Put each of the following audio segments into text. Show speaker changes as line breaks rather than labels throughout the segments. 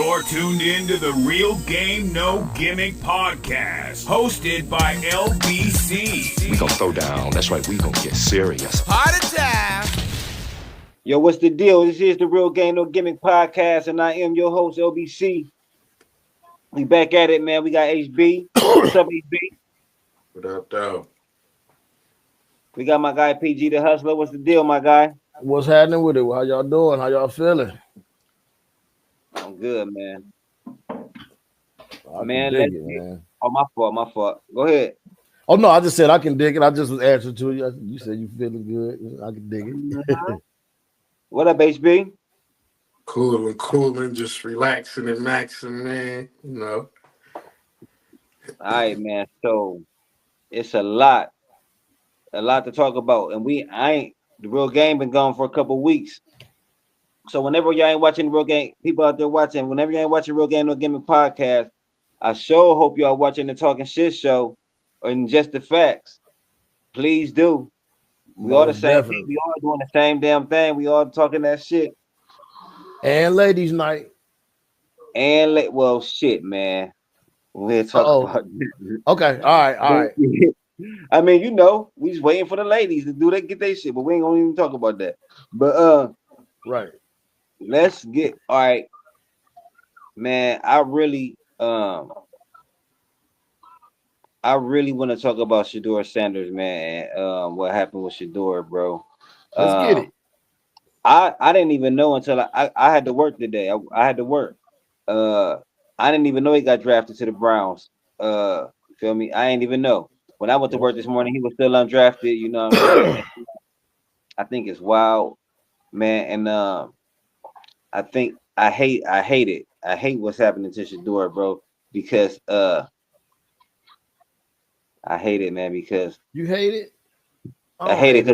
You're tuned in to the Real Game No Gimmick podcast, hosted by LBC.
We gonna throw down. That's right. We gonna get serious.
Party time.
Yo, what's the deal? This is the Real Game No Gimmick podcast, and I am your host, LBC. We back at it, man. We got HB. What's up, HB?
What up, though?
We got my guy, PG the Hustler. What's the deal, my guy?
What's happening with it? How y'all doing? How y'all feeling?
I'm good, man.
I
Man,
can dig it, man.
Oh, my fault. Go ahead.
Oh no, I just said I can dig it. I just was answering to you. You said you feeling good. I can dig it.
What up, HB?
Cooling, just relaxing and maxing, man. You know.
All right, man. So it's a lot to talk about, and the Real Game been gone for a couple weeks. So whenever y'all ain't watching the Real Game, people out there watching, whenever y'all ain't watching Real Game No Gimmick podcast, I sure hope y'all watching the Talking Shit show and Just the Facts. Please do. We all the same thing. We all doing the same damn thing. We all talking that shit.
And ladies' night.
And well, shit, man. We'll talk about this.
Okay, all right.
I mean, you know, we just waiting for the ladies to get their shit, but we ain't gonna even talk about that. But
right.
Let's get all right, man. I really want to talk about Shedeur Sanders, man. What happened with Shedeur, bro?
Let's get it.
I didn't even know until I had to work today. I had to work. I didn't even know he got drafted to the Browns. Feel me? I ain't even know. When I went to work this morning, he was still undrafted. You know what I'm saying? I think it's wild, man. And I think I hate it. I hate what's happening to Shedeur, bro, because I hate it, man, because
you hate it.
I hate it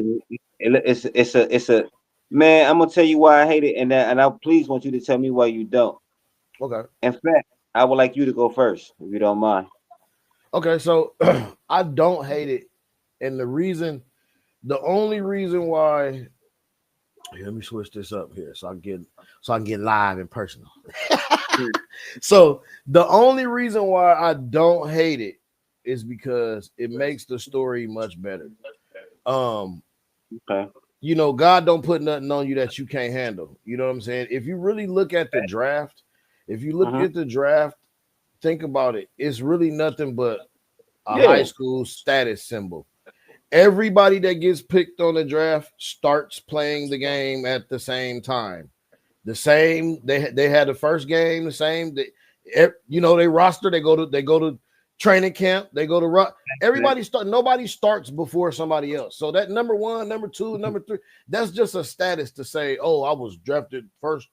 because it's a man. I'm gonna tell you why I hate it, and I please want you to tell me why you don't.
Okay.
In fact, I would like you to go first, if you don't mind.
Okay, so I don't hate it, and the only reason why. Let me switch this up here so I can get live and personal. So the only reason why I don't hate it is because it makes the story much better.
Okay.
You know, God don't put nothing on you that you can't handle. You know what I'm saying? If you really look at the draft, think about it. It's really nothing but a high school status symbol. Everybody that gets picked on the draft starts playing the game at the same time. The same, they had the first game, the same. They roster. They go to training camp. They go to everybody start. Nobody starts before somebody else. So that number one, number two, number three, that's just a status to say, oh, I was drafted first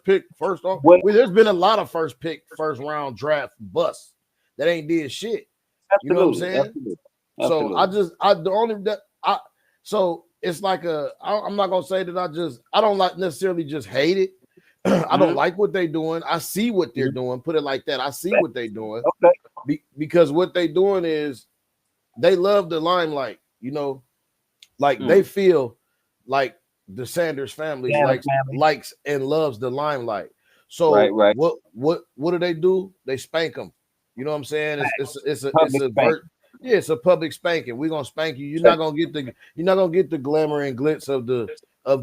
pick. There's been a lot of first round draft busts that ain't did shit.
Absolutely.
You know what I'm saying?
Absolutely.
So it's like I'm not gonna say that I don't like necessarily just hate it. I don't like what they're doing. I see what they're doing. Put it like that. I see what they're doing.
Okay.
Because what they're doing is they love the limelight. You know, like they feel like the Sanders family likes and loves the limelight. So
right.
What do? They spank them. You know what I'm saying? It's a public spanking. We're gonna spank you. You're not gonna get the glamour and glitz of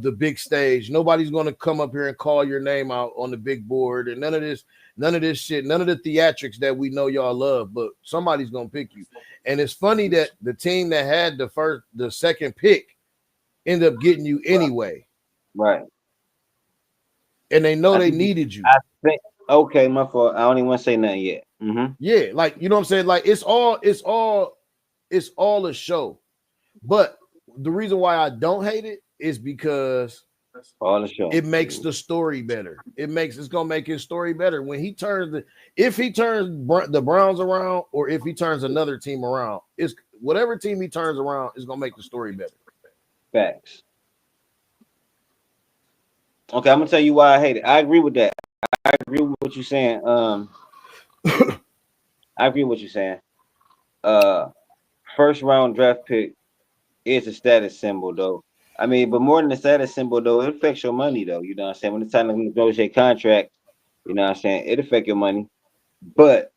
the big stage. Nobody's gonna come up here and call your name out on the big board and none of this shit, none of the theatrics that we know y'all love, but somebody's gonna pick you. And it's funny that the team that had the second pick ended up getting you anyway.
Right.
And they know they needed you.
I think okay, my fault. I don't even want to say nothing yet. Mm-hmm.
Yeah, like you know what I'm saying? Like it's all a show. But the reason why I don't hate it is because
all the show.
It makes the story better. It's gonna make his story better when if he turns the Browns around or if he turns another team around. It's whatever team he turns around is gonna make the story better.
Facts. Okay, I'm gonna tell you why I hate it. I agree with that. I agree with what you're saying. I agree with what you're saying. First round draft pick is a status symbol, though. I mean, but more than a status symbol, though, it affects your money, though. You know what I'm saying? When it's time to negotiate contract, You know what I'm saying? It affect your money. But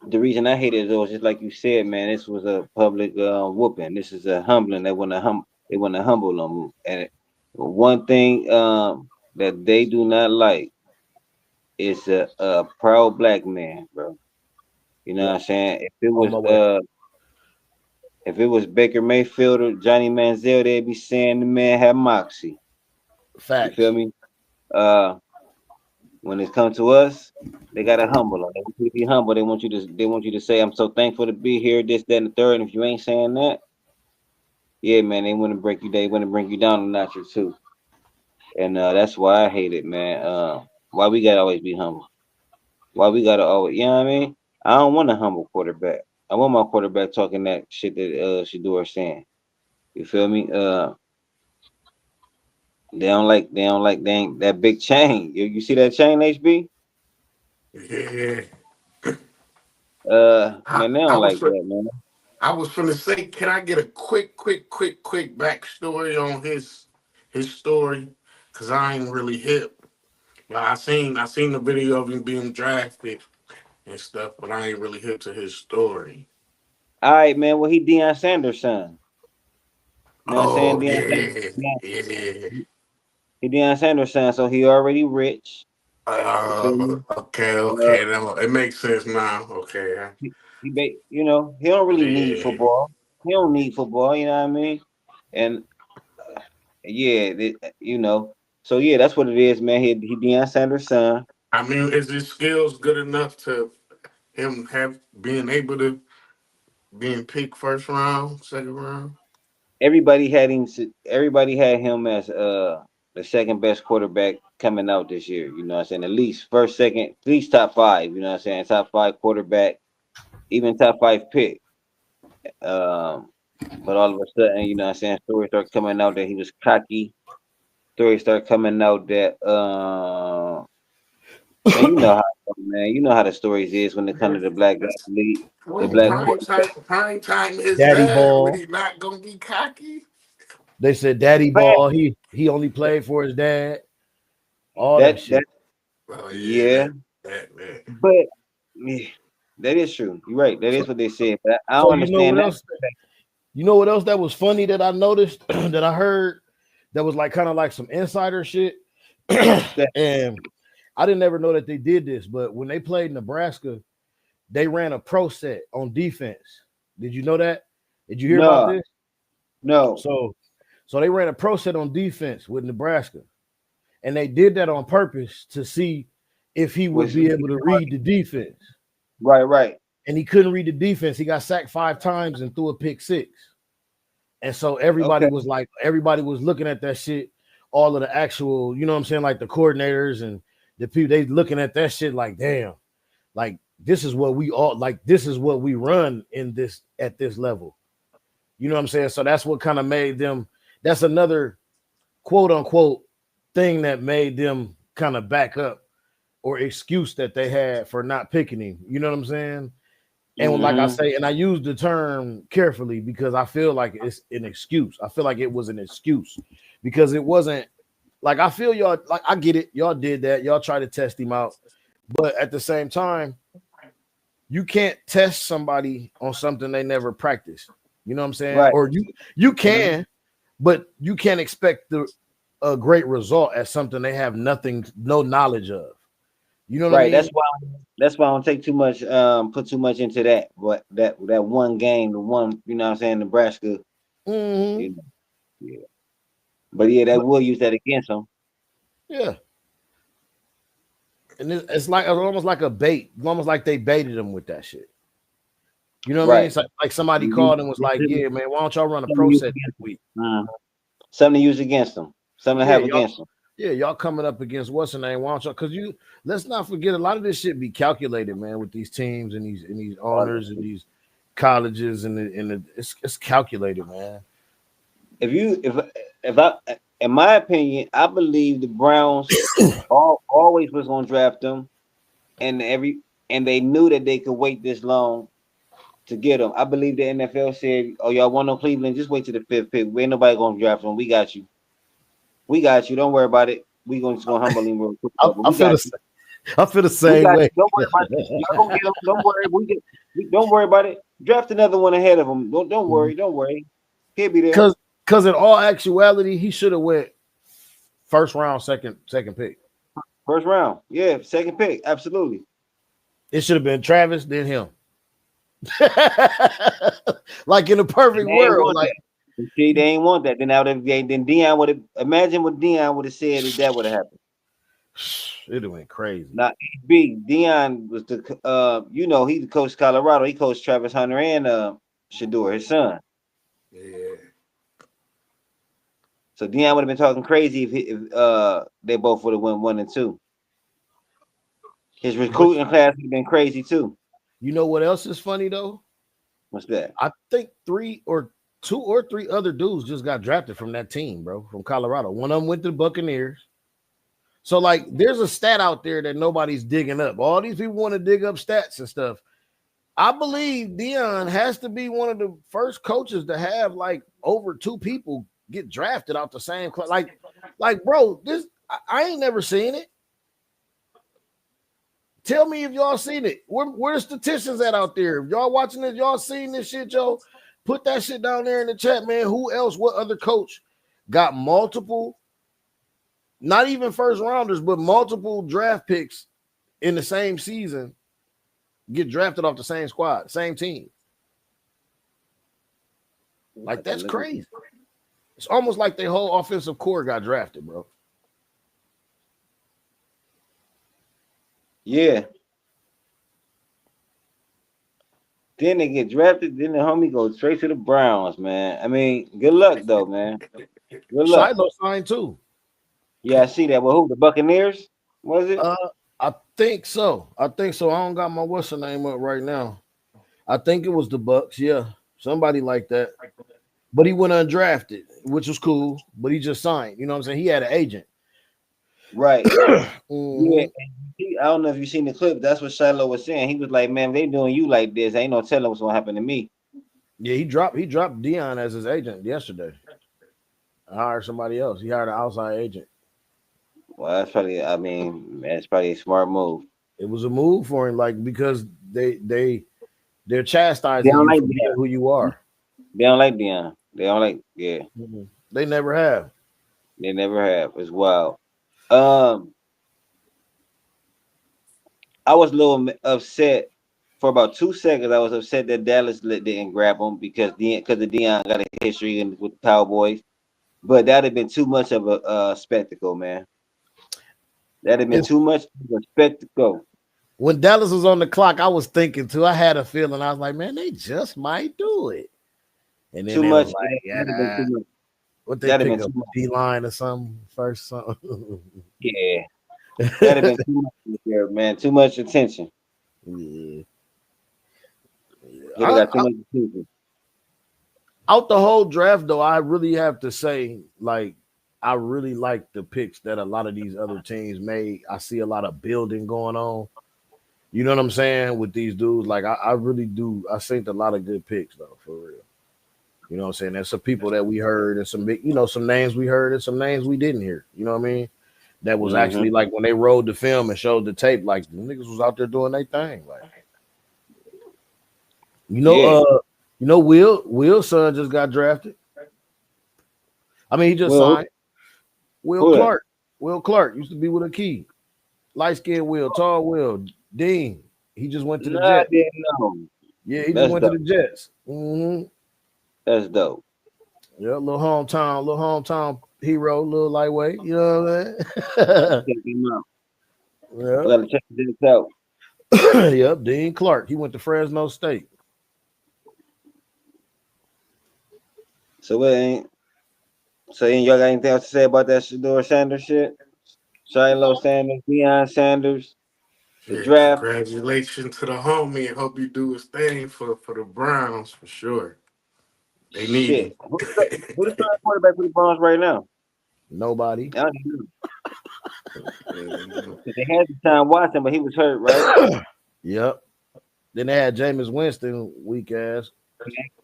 the reason I hate it though is just like you said, man, this was a public whooping. This is a humbling. They want to humble them. And one thing that they do not like is a proud black man, bro. You know what I'm saying? If it was Baker Mayfield or Johnny Manziel, they'd be saying the man had moxie.
Facts.
You feel me? When it comes to us, they gotta humble them. They want you to be humble. They want you to say, "I'm so thankful to be here." This, that, and the third. And if you ain't saying that, yeah, man, they want to break you. They want to bring you down a notch or two. And that's why I hate it, man. Why we gotta always be humble? Why we gotta always, you know what I mean? I don't want a humble quarterback. I want my quarterback talking that shit that Shador saying. You feel me? They don't like that big chain. You see that chain, HB?
Yeah.
Man, they don't like that, man.
I was gonna say, can I get a quick backstory on his story? Cause I ain't really hip. But I seen the video of him being drafted and stuff, but I ain't really hip to his story.
All right, man. Well, he Deion Sanders' son. You know what I'm saying?
Yeah.
He Deion Sanders' son, so he already rich.
Okay. It makes sense now. Okay.
He don't really need football. He don't need football. You know what I mean? And so yeah, that's what it is, man. He Deion Sanders' son.
I mean, is his skills good enough to him being able to being picked first round, second round?
Everybody had him as the second best quarterback coming out this year. You know what I'm saying? At least first, second, at least top five. You know what I'm saying? Top five quarterback, even top five pick. But all of a sudden, you know what I'm saying, stories start coming out that he was cocky. Stories start coming out that you know how the stories is when it comes to the black guys league.
Prime time is
Daddy
that
Ball.
when he not gonna be cocky.
They said Daddy Ball. He only played for his dad. All that shit.
But
that is true. You're right. That is what they said. But I don't understand that.
You know what else that was funny that I noticed that I heard that was like kind of like some insider shit. And I didn't ever know that they did this, but when they played Nebraska, they ran a pro set on defense. Did you know that? Did you hear about this?
No.
So they ran a pro set on defense with Nebraska. And they did that on purpose to see if he would be able to read the defense.
Right.
And he couldn't read the defense. He got sacked 5 times and threw a pick 6. And so everybody was looking at that shit. All of the actual, you know what I'm saying, like the coordinators and the people, they looking at that shit like, damn, like this is what we run at this level. You know what I'm saying? So that's what kind of made them. That's another quote unquote thing that made them kind of back up, or excuse that they had for not picking him. You know what I'm saying? And like I say, and I use the term carefully because I feel like it's an excuse. I feel like it was an excuse because it wasn't like, I feel y'all, like, I get it. Y'all did that. Y'all tried to test him out. But at the same time, you can't test somebody on something they never practiced. You know what I'm saying?
Right.
Or you can, but you can't expect a great result at something they have no knowledge of. You know what I mean?
That's why I don't take too much, put too much into that. But that one game, the one, you know what I'm saying, Nebraska.
Mm-hmm.
You know, yeah. But yeah, they will use that against them.
Yeah. And it's almost like a bait. It's almost like they baited them with that shit. You know what I mean? It's like somebody called and was like, yeah, man, why don't y'all run a pro set this week?
Something to use against them. Something to have against them.
Yeah, y'all coming up against what's the name? Why don't y'all? Because let's not forget, a lot of this shit be calculated, man, with these teams and these owners and these colleges and it's calculated, man. If
I, in my opinion, I believe the Browns always was gonna draft them, and they knew that they could wait this long to get them. I believe the NFL said, "Oh, y'all want no Cleveland? Just wait till the 5th pick. We ain't nobody gonna draft them. We got you. Don't worry about it. We just gonna humble him real quick.
I feel the same way.
Don't worry about it. Y'all gonna get him. Don't worry. Don't worry about it. Draft another one ahead of him. Don't worry. Don't worry. He'll be there.
Because in all actuality, he should have went first round, second pick.
First round. Yeah, second pick. Absolutely.
It should have been Travis, then him. Like in a perfect world. Like
see, they ain't want that. Then Deion would have imagine what Deion would have said if that would have happened.
It'd have went crazy.
Now, Deion was the he coached Colorado. He coached Travis Hunter and Shedeur, his son.
Yeah.
So Deion would have been talking crazy if they both would have went 1 and 2. His recruiting class would have been crazy too.
You know what else is funny though?
What's that?
I think 2 or 3 other dudes just got drafted from that team, bro, from Colorado. One of them went to the Buccaneers. So, like, there's a stat out there that nobody's digging up. All these people want to dig up stats and stuff. I believe Deion has to be one of the first coaches to have, like, over 2 people get drafted out the same class. Like, bro, this I ain't never seen it. Tell me if y'all seen it. Where the statistics at out there? If y'all watching this, y'all seen this shit, Joe? Put that shit down there in the chat, man. Who else? What other coach got multiple, not even first rounders, but multiple draft picks in the same season get drafted off the same squad, same team? Like, that's crazy. It's almost like their whole offensive core got drafted, bro.
Yeah. Then they get drafted. Then the homie goes straight to the Browns, man. I mean, good luck though, man. Good luck.
Shiloh signed too.
Yeah, I see that. Well, who? The Buccaneers? Was it?
I think so. I don't got my what's the name up right now. I think it was the Bucks. Yeah, somebody like that. But he went undrafted, which was cool. But he just signed. You know what I'm saying? He had an agent.
Right. Yeah. I don't know if you've seen the clip. That's what Shiloh was saying. He was like, "Man, they doing you like this. Ain't no telling what's gonna happen to me."
Yeah, he dropped Deion as his agent yesterday. I hired somebody else. He hired an outside agent.
Well, that's probably. I mean, that's probably a smart move.
It was a move for him, like, because they're chastising you
like
for being who you are.
They don't like Deion. They don't like. Yeah.
Mm-hmm. They never have.
They never have. It's wild. I was a little upset for about 2 seconds. I was upset that Dallas didn't grab him because Deion got a history with the Cowboys. But that'd have been too much of a spectacle, man. That'd have been too much of a spectacle.
When Dallas was on the clock, I was thinking too. I had a feeling. I was like, man, they just might do it. And then
too much.
Like,
too much.
What they pick up, D-line or something first? Something.
Yeah. That'd have been too much there, man. Too much attention.
Yeah.
Got too much attention.
Out the whole draft, though, I really have to say, like, I really like the picks that a lot of these other teams made. I see a lot of building going on. You know what I'm saying? With these dudes, like, I really do. I think a lot of good picks, though, for real. You know what I'm saying? There's some people that we heard and some big, some names we heard and some names we didn't hear. You know what I mean? That was actually like when they rolled the film and showed the tape, like the niggas was out there doing their thing. Like, Will's son just got drafted. I mean, he just signed. Will Clark. Will Clark used to be with a key. Light skinned Will, tall Will, Dean. He just went to the Jets.
I didn't know.
Yeah, he just went to the Jets. Mm-hmm.
That's dope.
Yeah, little hometown hero, little lightweight. You know what I mean?
Check him out.
Yeah.
Gotta check this out.
Yep, Dean Clark. He went to Fresno State.
So y'all got anything else to say about that Shedeur Sanders shit? Shiloh Sanders, Deion Sanders, the draft.
Congratulations to the homie. I hope you do his thing for the Browns for sure. They need him.
Who's the starting quarterback for the Browns right now?
Nobody.
I don't know. They had Deshaun Watson, but he was hurt, right?
Yep. Then they had Jameis Winston, weak ass.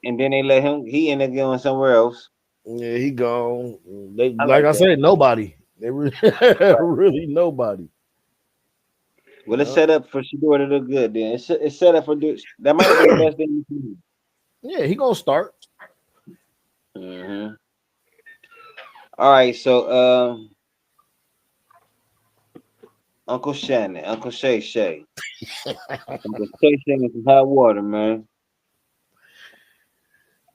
And then they let him. He ended up going somewhere else.
Yeah, he gone. I said, nobody. They really, really nobody.
Well, it's set up for Shador to look good. Then it's set up for that might be the best thing you can
Yeah, he gonna start.
do. Mm-hmm. All right, so Uncle Shannon, Uncle Shay Shay. Uncle Shay Shay in some hot water, man.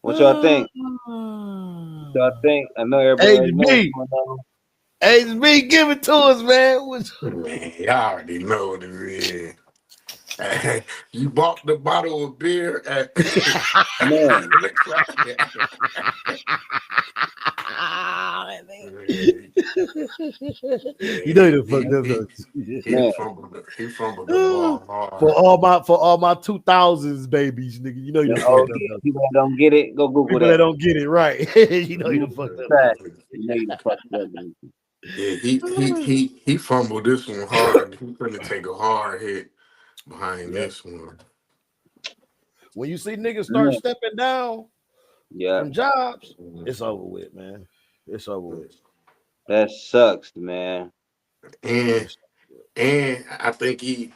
What y'all think? Y'all think? I know everybody already knows
HB,
what's going on.
HB, give it to us, man.
Man, y'all already know what it is. You bought the bottle of beer at
Man,
You know you fucked up though.
man.
He fumbled the ball hard.
For all my 2000s babies, nigga. You know you
The
fucked
OG
up though.
people that don't get it, go Google
People that
that.
don't get it right. You know you fucked up.
Fact. You know you fucked up.
Yeah, he fumbled this one hard. He's gonna take a hard hit behind this one.
When you see niggas start
Yeah.
stepping down
Yeah,
from jobs, it's over with, man. It's over with.
that sucks, man.
And I think he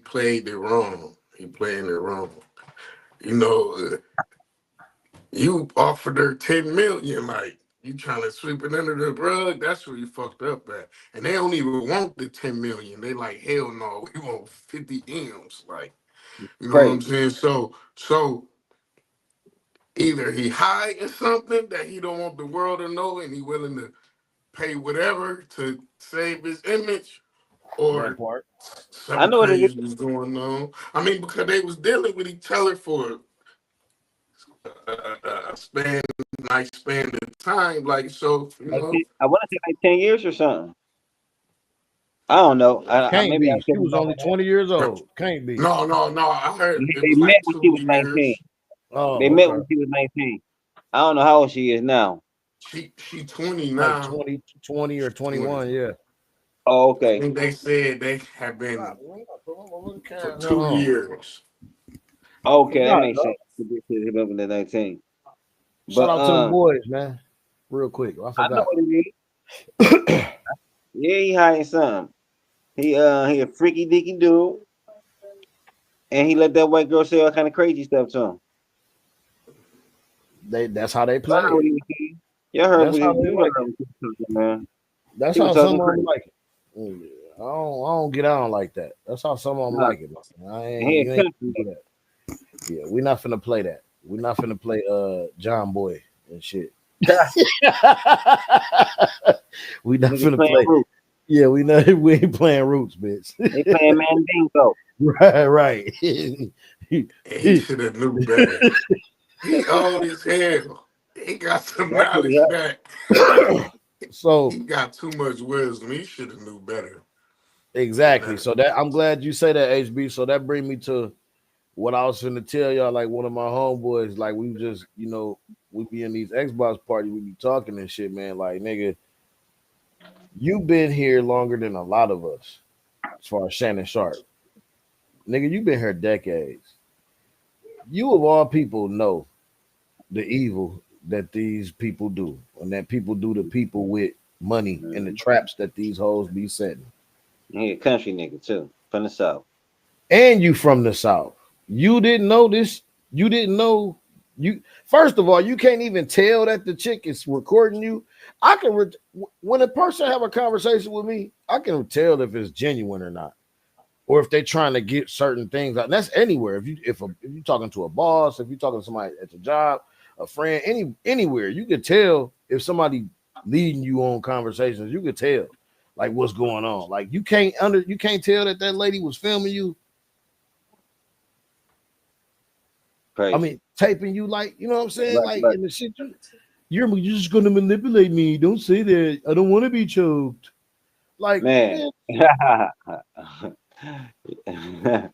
played it wrong. He playing it wrong. You know, you offered her 10 million, like you trying to sweep it under the rug. That's where you fucked up at. And they don't even want the 10 million. They like, hell no, we want 50 M's. Like, you know what I'm
Crazy.
saying? So either he hiding something that he don't want the world to know and he willing to pay whatever to save his image,
That
or
part.
I
something
know what it is.
crazy was going on. I mean, because they was dealing with each other for a nice span of time. Like, so, you know.
I want to say like 10 years or something. I don't know. I
Can't
maybe I
be. She
could
was only 20 years old. Can't be.
No. I heard it
They
was
met
like
when
2
she was 19.
years.
Oh,
They met
okay.
when she was 19. I don't know how old she is now.
She 20
Like
now.
20 or 21, yeah.
Oh,
I
okay.
think they said they have been for 2
Hold on.
years.
Okay, that
Nah,
makes
dog.
sense. She hit up in the 19.
Shout
But
out to the boys, man. Real quick. I
I know
forgot.
what it is. Yeah, he hiding something. He a freaky dicky dude, and he let that white girl say all kind of crazy stuff to him.
That's how they
I
play
heard what
it.
he was saying. Y'all heard
That's
what
how
he
they
you
like
heard
it.
what he was talking, man.
That's
He
how
was
some
talking
of them
crazy.
like it. I don't get on like that. That's how some of them
Nah,
like it. I
and
ain't
he
you
a
ain't
country
gonna do that. Yeah, we're not finna play that. We're not finna play John Boy and shit.
nigga.
We not
Nigga
finna
playing
play.
roots.
Yeah, we ain't playing roots, bitch.
They playing Mandingo.
right.
And he should have knew better. He old as hell. He got some
That's what he
knowledge
had.
that
So
he got too much wisdom. He should have knew better.
exactly. So that I'm glad you say that, HB. So that bring me to what I was finna tell y'all. Like one of my homeboys, like we just, we be in these Xbox parties, we be talking and shit, man. Like nigga, you been here longer than a lot of us, as far as Shannon Sharp. Nigga, you been here decades. You of all people know the evil that these people do, and that people do to people with money and the traps that these hoes be setting.
He a country nigga too, from the south.
And you from the South. You didn't know this. You didn't know. You first of all, you can't even tell that the chick is recording you. I can when a person have a conversation with me, I can tell if it's genuine or not, or if they're trying to get certain things out. And that's anywhere. If you're talking to a boss, if you're talking to somebody at your job, a friend, anywhere, you can tell if somebody leading you on conversations. You can tell like what's going on. Like you can't tell that lady was filming you.
Crazy.
I mean, taping you, like, you know what I'm saying?
Right,
Like in the shit, you're just gonna manipulate me. Don't say that. I don't want to be choked. Like,
man.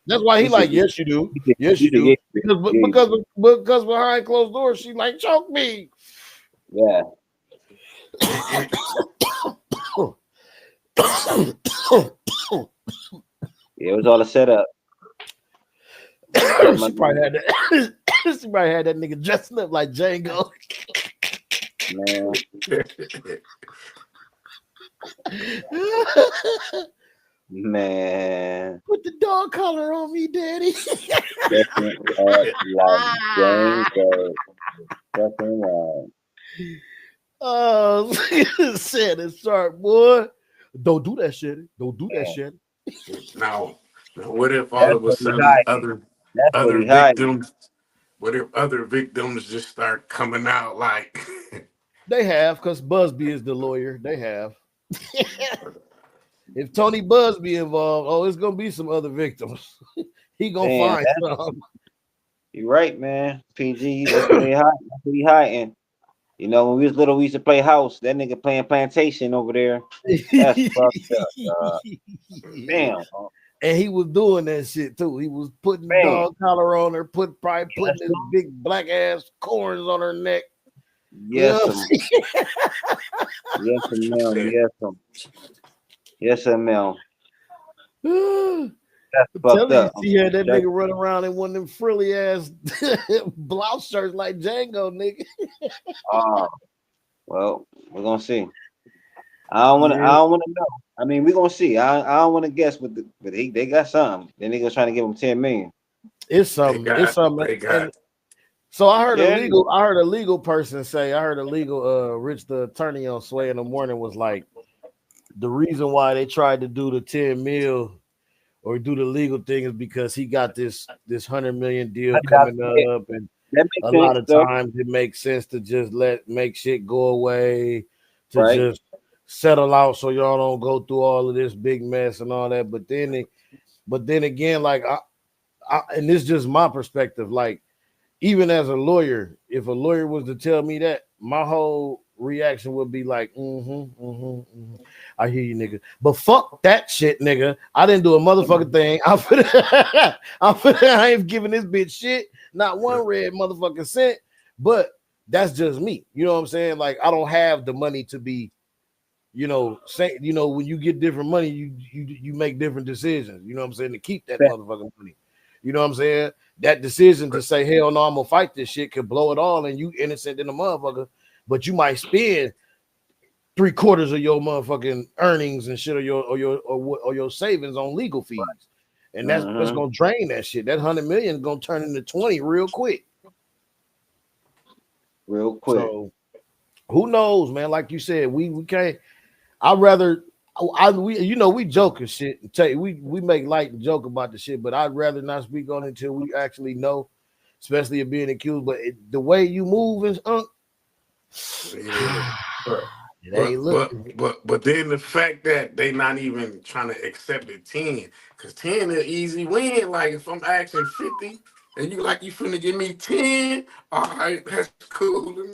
that's why he like, yes, you do. Yes, you do. Because behind closed doors, she like, choke me.
Yeah. It was all a setup.
She probably had that. She probably had that nigga dressing up like Django.
Man. Man.
Put the dog collar on me, daddy.
Definitely act like Jane Doe. Fucking right.
Oh, said it sharp, boy. Don't do that shit. Don't do that shit.
Now, what if all
That's
of a
what he
sudden
hiding. That's what
other
he hiding.
victims? What if other victims just start coming out like?
They have, because Busby is the lawyer. They have. If Tony Busby involved, oh, it's gonna be some other victims. He gonna
Damn,
find some.
you're right, man. PG, that's what he hiding. That's what he hiding. You know, when we was little, we used to play house. That nigga playing plantation over there. That's fucked up. Damn.
And he was doing that shit too. He was putting
Man.
dog collar on her, probably putting his big black ass corns on her neck.
Yes,
Yeah.
yes, ma'am. Yes, ma'am. That's fucked up.
He had that nigga running around in one of them frilly ass blouse shirts like Django, nigga.
Well, we're gonna see. I don't want to know. I mean, we're gonna see. I don't want to guess, but they got something. Then they gonna trying to give them 10 million.
It's something. It's something. So I heard a legal person say. I heard a legal Rich the attorney on Sway in the Morning was like, the reason why they tried to do the 10 mil or do the legal thing is because he got this 100 million deal coming up, and a lot of times it makes sense to just make shit go away, to just settle out so y'all don't go through all of this big mess and all that. But then again, like I and this is just my perspective, like even as a lawyer, if a lawyer was to tell me that, my whole reaction would be like, I hear you, nigga. But fuck that shit, nigga. I didn't do a motherfucking thing. I ain't giving this bitch shit, not one red motherfucking cent. But that's just me. You know what I'm saying? Like, I don't have the money to be, when you get different money, you make different decisions. You know what I'm saying? To keep that motherfucking money. You know what I'm saying? That decision to say, hell no, I'm gonna fight this shit could blow it all, and you innocent in a motherfucker. But you might spend 3/4 of your motherfucking earnings and shit, or your savings on legal fees, and that's gonna drain that shit. That 100 million is gonna turn into 20 real quick. So who knows, man? Like you said, we can't. We joke and shit. We make light and joke about the shit, but I'd rather not speak on it until we actually know, especially of being accused. But the way you move is
But then the fact that they not even trying to accept the 10, because 10 is easy win. Like if I'm asking 50 and you finna give me 10, all right, that's cool.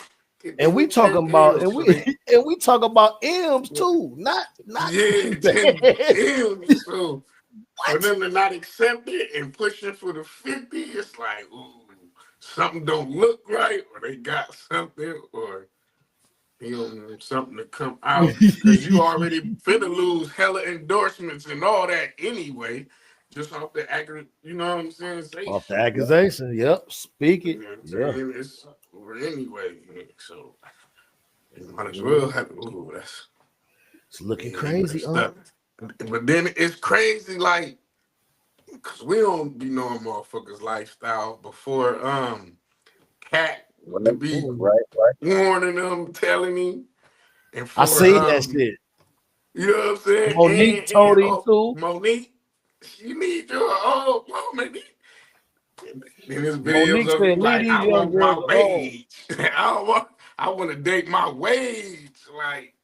And we talking about we talk about M's too, not
10 M's too. For them to not accept it and pushing for the 50, it's like, ooh, something don't look right, or they got something, or something to come out, because you already finna lose hella endorsements and all that anyway, just off the accurate, you know what I'm saying?
Off the accusation, yep. Speak it.
It's over anyway, so you might as well have. Ooh,
it's looking crazy.
But then it's crazy, like, because we don't be knowing motherfuckers' lifestyle before Cat to be warning them, telling him. And
I seen that shit.
You know what I'm saying?
Monique told him too.
Monique, you need your Monique. In his
Monique
videos,
said,
like, I want my wage. I want to date my wage. Like,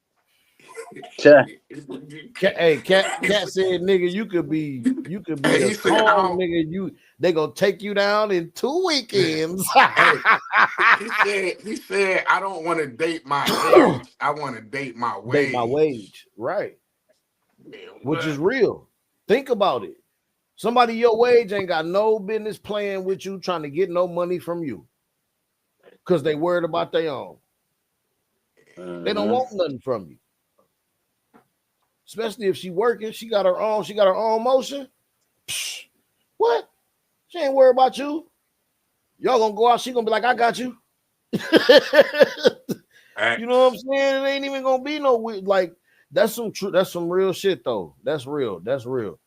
Hey, Cat said, nigga, you could be a song, nigga. They gonna take you down in 2 weekends.
He said, I don't want to date my age. I want to date my wage.
Date my wage, right? Man, which is real. Think about it. Somebody your wage ain't got no business playing with you, trying to get no money from you, because they worried about their own. They don't want nothing from you. Especially if she working, she got her own motion. Psh, what? She ain't worried about you. Y'all gonna go out, she gonna be like, I got you. You know what I'm saying? It ain't even gonna be no like That's some true. That's some real shit though. That's real. That's real.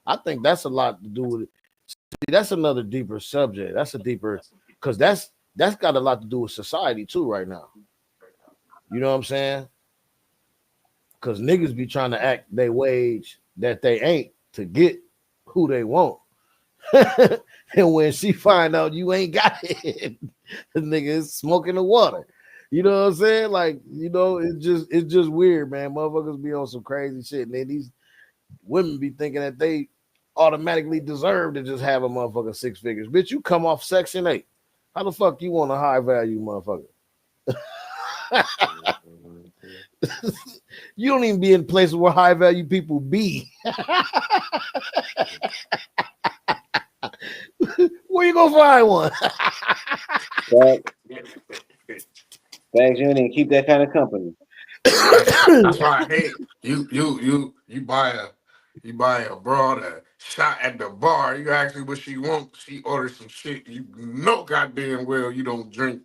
I think that's a lot to do with it. See, that's another deeper subject. That's a deeper because that's got a lot to do with society too right now. You know what I'm saying? Because niggas be trying to act they wage that they ain't to get who they want. And when she find out you ain't got it, the nigga is smoking the water. You know what I'm saying? Like, you know, it's just weird, man. Motherfuckers be on some crazy shit. And then these women be thinking that they automatically deserve to just have a motherfucker 6 figures. Bitch, you come off Section 8. How the fuck you want a high value motherfucker? You don't even be in places where high value people be. Where you gonna find one?
Thanks, you didn't keep that kind of company.
That's why I hate you buy a broad a shot at the bar. You ask her what she wants. She orders some shit. You know goddamn well you don't drink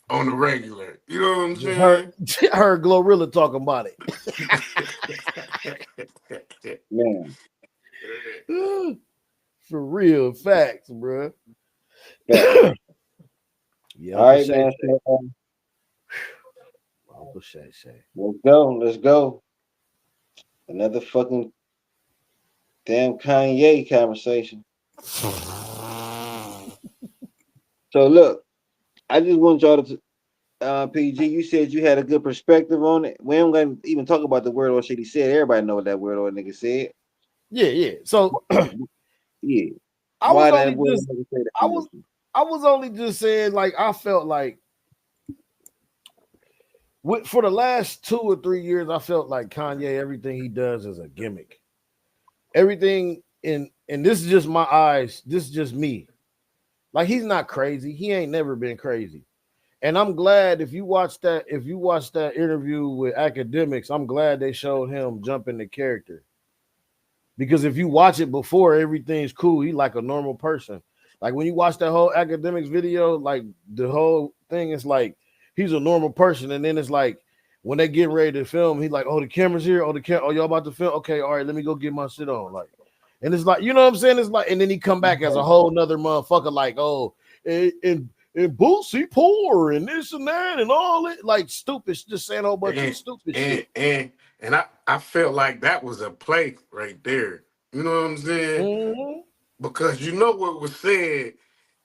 on the regular. You know what I'm saying?
Heard Glorilla talking about it.
Man.
For real, facts, bro.
Yeah. All right, man.
Uncle Shay.
Let's go. Another fucking damn Kanye conversation. So look, I just want y'all to PG, you said you had a good perspective on it. We ain't gonna even talk about the weirdo shit he said. Everybody know what that weirdo nigga said.
Yeah. So
yeah.
I was only just saying, like, I felt like for the last 2 or 3 years, I felt like Kanye, everything he does is a gimmick. Everything and this is just my eyes, this is just me. Like, he's not crazy. He ain't never been crazy. And I'm glad if you watch that interview with Academics, I'm glad they showed him jump into character. Because if you watch it before, everything's cool. He like a normal person. Like when you watch that whole Academics video, like the whole thing is like he's a normal person. And then it's like when they get ready to film, he's like, oh, the camera's here. Oh, y'all about to film? Okay, all right, let me go get my shit on. Like, and it's like, you know what I'm saying? It's like, and then he come back as a whole nother motherfucker, like, oh, and Boosie poor and this and that and all it, like stupid, just saying a whole bunch of stupid shit.
And I felt like that was a play right there. You know what I'm saying?
Mm-hmm.
Because you know what was said,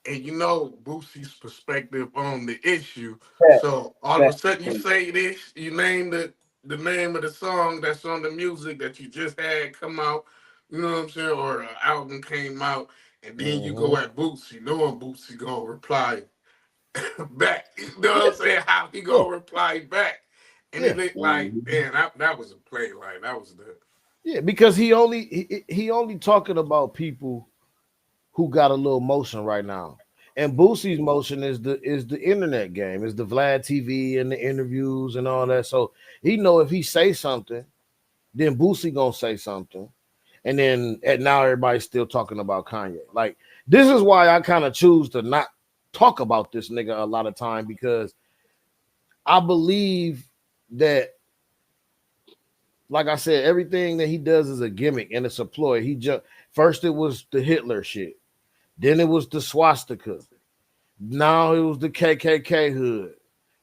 and you know Boosie's perspective on the issue. So all of a sudden you say this, you name the name of the song that's on the music that you just had come out, you know what I'm saying, or an album came out, and then you go at Boosie, knowing Boosie gonna reply back. You know what I'm saying? How he gonna reply back. And it looked like, damn, that was a play. Like that was the
because he only talking about people who got a little motion right now. And Boosie's motion is the internet game, is the Vlad TV and the interviews and all that. So he know if he say something, then Boosie gonna say something. And then now everybody's still talking about Kanye. Like, this is why I kind of choose to not talk about this nigga a lot of time, because I believe that, like I said, everything that he does is a gimmick and it's a ploy. First it was the Hitler shit, then it was the swastika, now it was the KKK hood.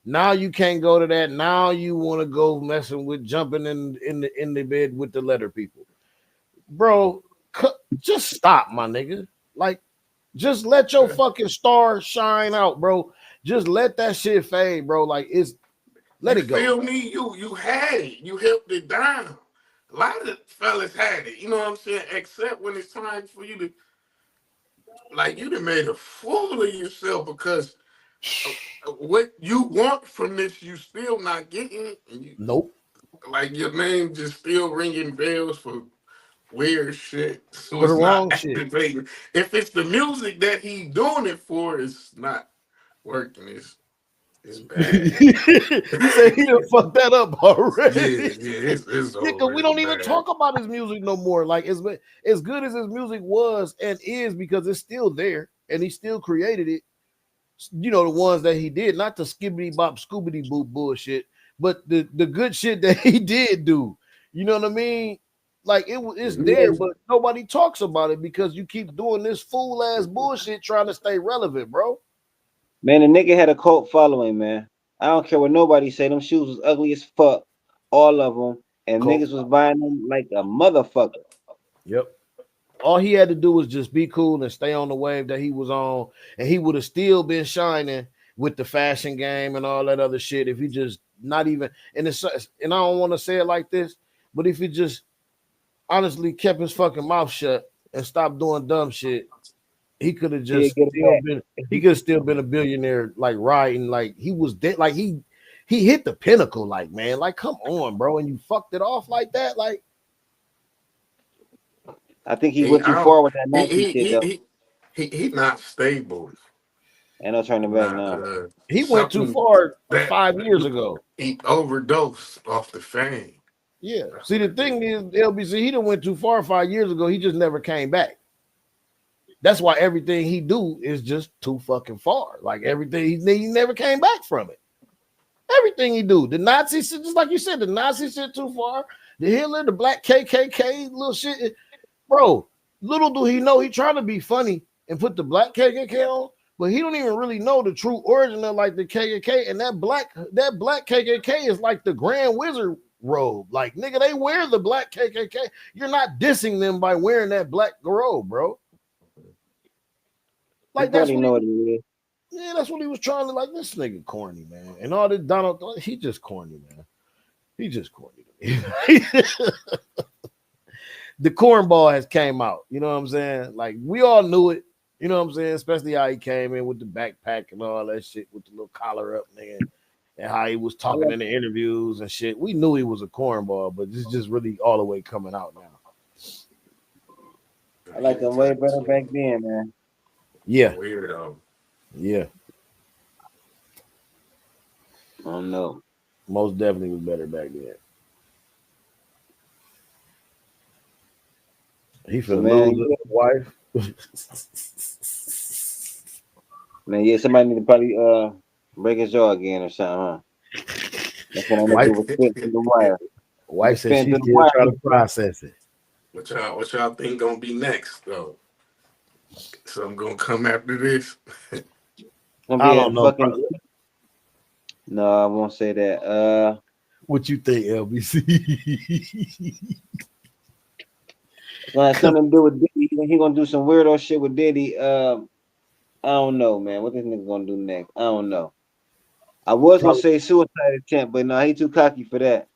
Now you can't go to that. Now you want to go messing with jumping in the bed with the letter people, bro. Just stop, my nigga. Like, just let your fucking star shine out, bro. Just let that shit fade, bro. Like, let it go.
Feel me? You had it. You held it down. A lot of fellas had it. You know what I'm saying? Except when it's time for you to, like, you done made a fool of yourself because what you want from this, you still not getting.
Nope.
Like, your name just still ringing bells for weird shit. So
for the wrong shit.
If it's the music that he doing it for, it's not working. It's bad.
He said he done fucked that up already.
It's
because we don't even talk about his music no more. Like, as good as his music was and is, because it's still there and he still created it. You know, the ones that he did, not the skibbity bop scoobity boop bullshit, but the good shit that he did do. You know what I mean? Like it's there, but nobody talks about it because you keep doing this fool ass bullshit trying to stay relevant, bro.
Man, the nigga had a cult following, man. I don't care what nobody say. Them shoes was ugly as fuck, all of them, and niggas was buying them like a motherfucker.
Yep. All he had to do was just be cool and stay on the wave that he was on, and he would have still been shining with the fashion game and all that other shit. If he just not even and I don't want to say it like this, but if he just honestly kept his fucking mouth shut and stopped doing dumb shit, he could have just still been a billionaire, like riding, like he was dead, like he hit the pinnacle, like, man, like, come on, bro, and you fucked it off like that, like.
I think he went too far with that Nike shit, though.
He not stable.
Ain't no turning back now.
He went too far 5 years ago.
He overdosed off the fame.
Yeah. See, the thing is, LBC, he done went too far 5 years ago. He just never came back. That's why everything he do is just too fucking far. Like everything, he never came back from it. Everything he do, the Nazi shit, just like you said, the Nazi shit too far. The Hitler, the black KKK little shit. Bro, little do he know he trying to be funny and put the black KKK on, but he don't even really know the true origin of like the KKK. And that black KKK is like the Grand Wizard robe. Like, nigga, they wear the black KKK. You're not dissing them by wearing that black robe, bro. Like, that's what know what it is. Yeah, that's what he was trying to, like, this nigga corny, man. And all this Donald, he just corny, man. He just corny. The cornball has came out. You know what I'm saying? Like, we all knew it. You know what I'm saying? Especially how he came in with the backpack and all that shit with the little collar up, nigga. And how he was talking in the interviews and shit. We knew he was a cornball, but it's just really all the way coming out now.
I like them way better back then, man.
Yeah.
Weirdo.
Yeah.
I don't know.
Most definitely was better back then. He finna lose his wife.
Man, yeah, somebody need to probably break his jaw again or something, huh? That's what I do with spit through the wire.
Wife said she's still trying to process it.
What y'all think gonna be next though? So I'm gonna come after this.
I don't know.
No, I won't say that.
What you think, LBC?
Well, something to do with Diddy. He gonna do some weirdo shit with Diddy. I don't know, man. What this nigga gonna do next? I don't know. I was gonna say suicide attempt, but no, he too cocky for that.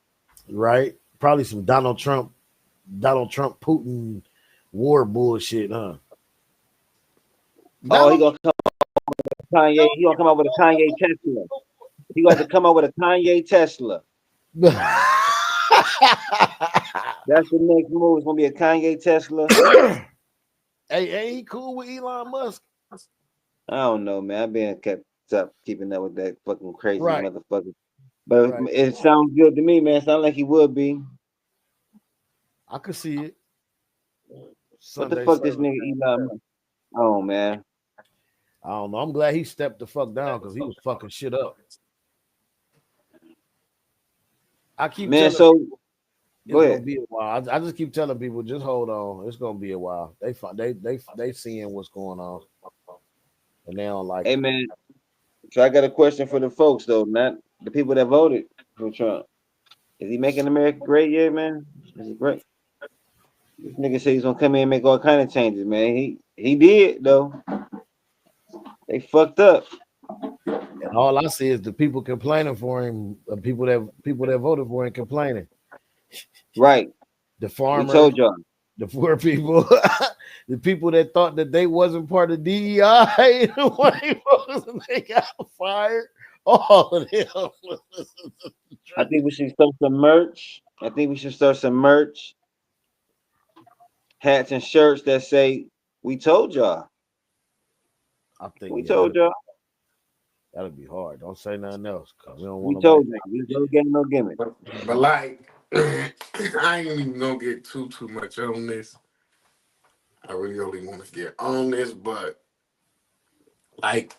Right? Probably some Donald Trump, Putin war bullshit, huh?
Oh, he gonna come up with a Kanye. He gonna come out with a Kanye Tesla. He got to come out with a Kanye Tesla. That's the next move. It's gonna be a Kanye Tesla.
Hey, ain't he cool with Elon Musk?
I don't know, man. I've been keeping up with that fucking crazy motherfucker. But it sounds good to me, man. It sounds like he would be.
I could see it.
What the fuck this nigga Elon Musk? Oh, man.
I don't know. I'm glad he stepped the fuck down because he was fucking shit up. I keep
man.
It's gonna be a while. I just keep telling people, just hold on. It's gonna be a while. They seeing what's going on, and they don't like.
Hey, man. So I got a question for the folks though, not the people that voted for Trump. Is he making America great yet, man? Is he great? This nigga said he's gonna come in and make all kind of changes, man. He did though. They fucked up.
And all I see is the people complaining for him. People that voted for him complaining.
Right.
The farmers.
We told y'all.
The poor people. The people that thought that they wasn't part of DEI. The white folks, and they got fired. All of them.
I think we should start some merch. Hats and shirts that say, "We told y'all."
I think
we told y'all.
That'll be hard. Don't say nothing else.
We told you. We don't get no gimmick.
But like, I ain't even gonna get too much on this. I really only want to get on this, but like,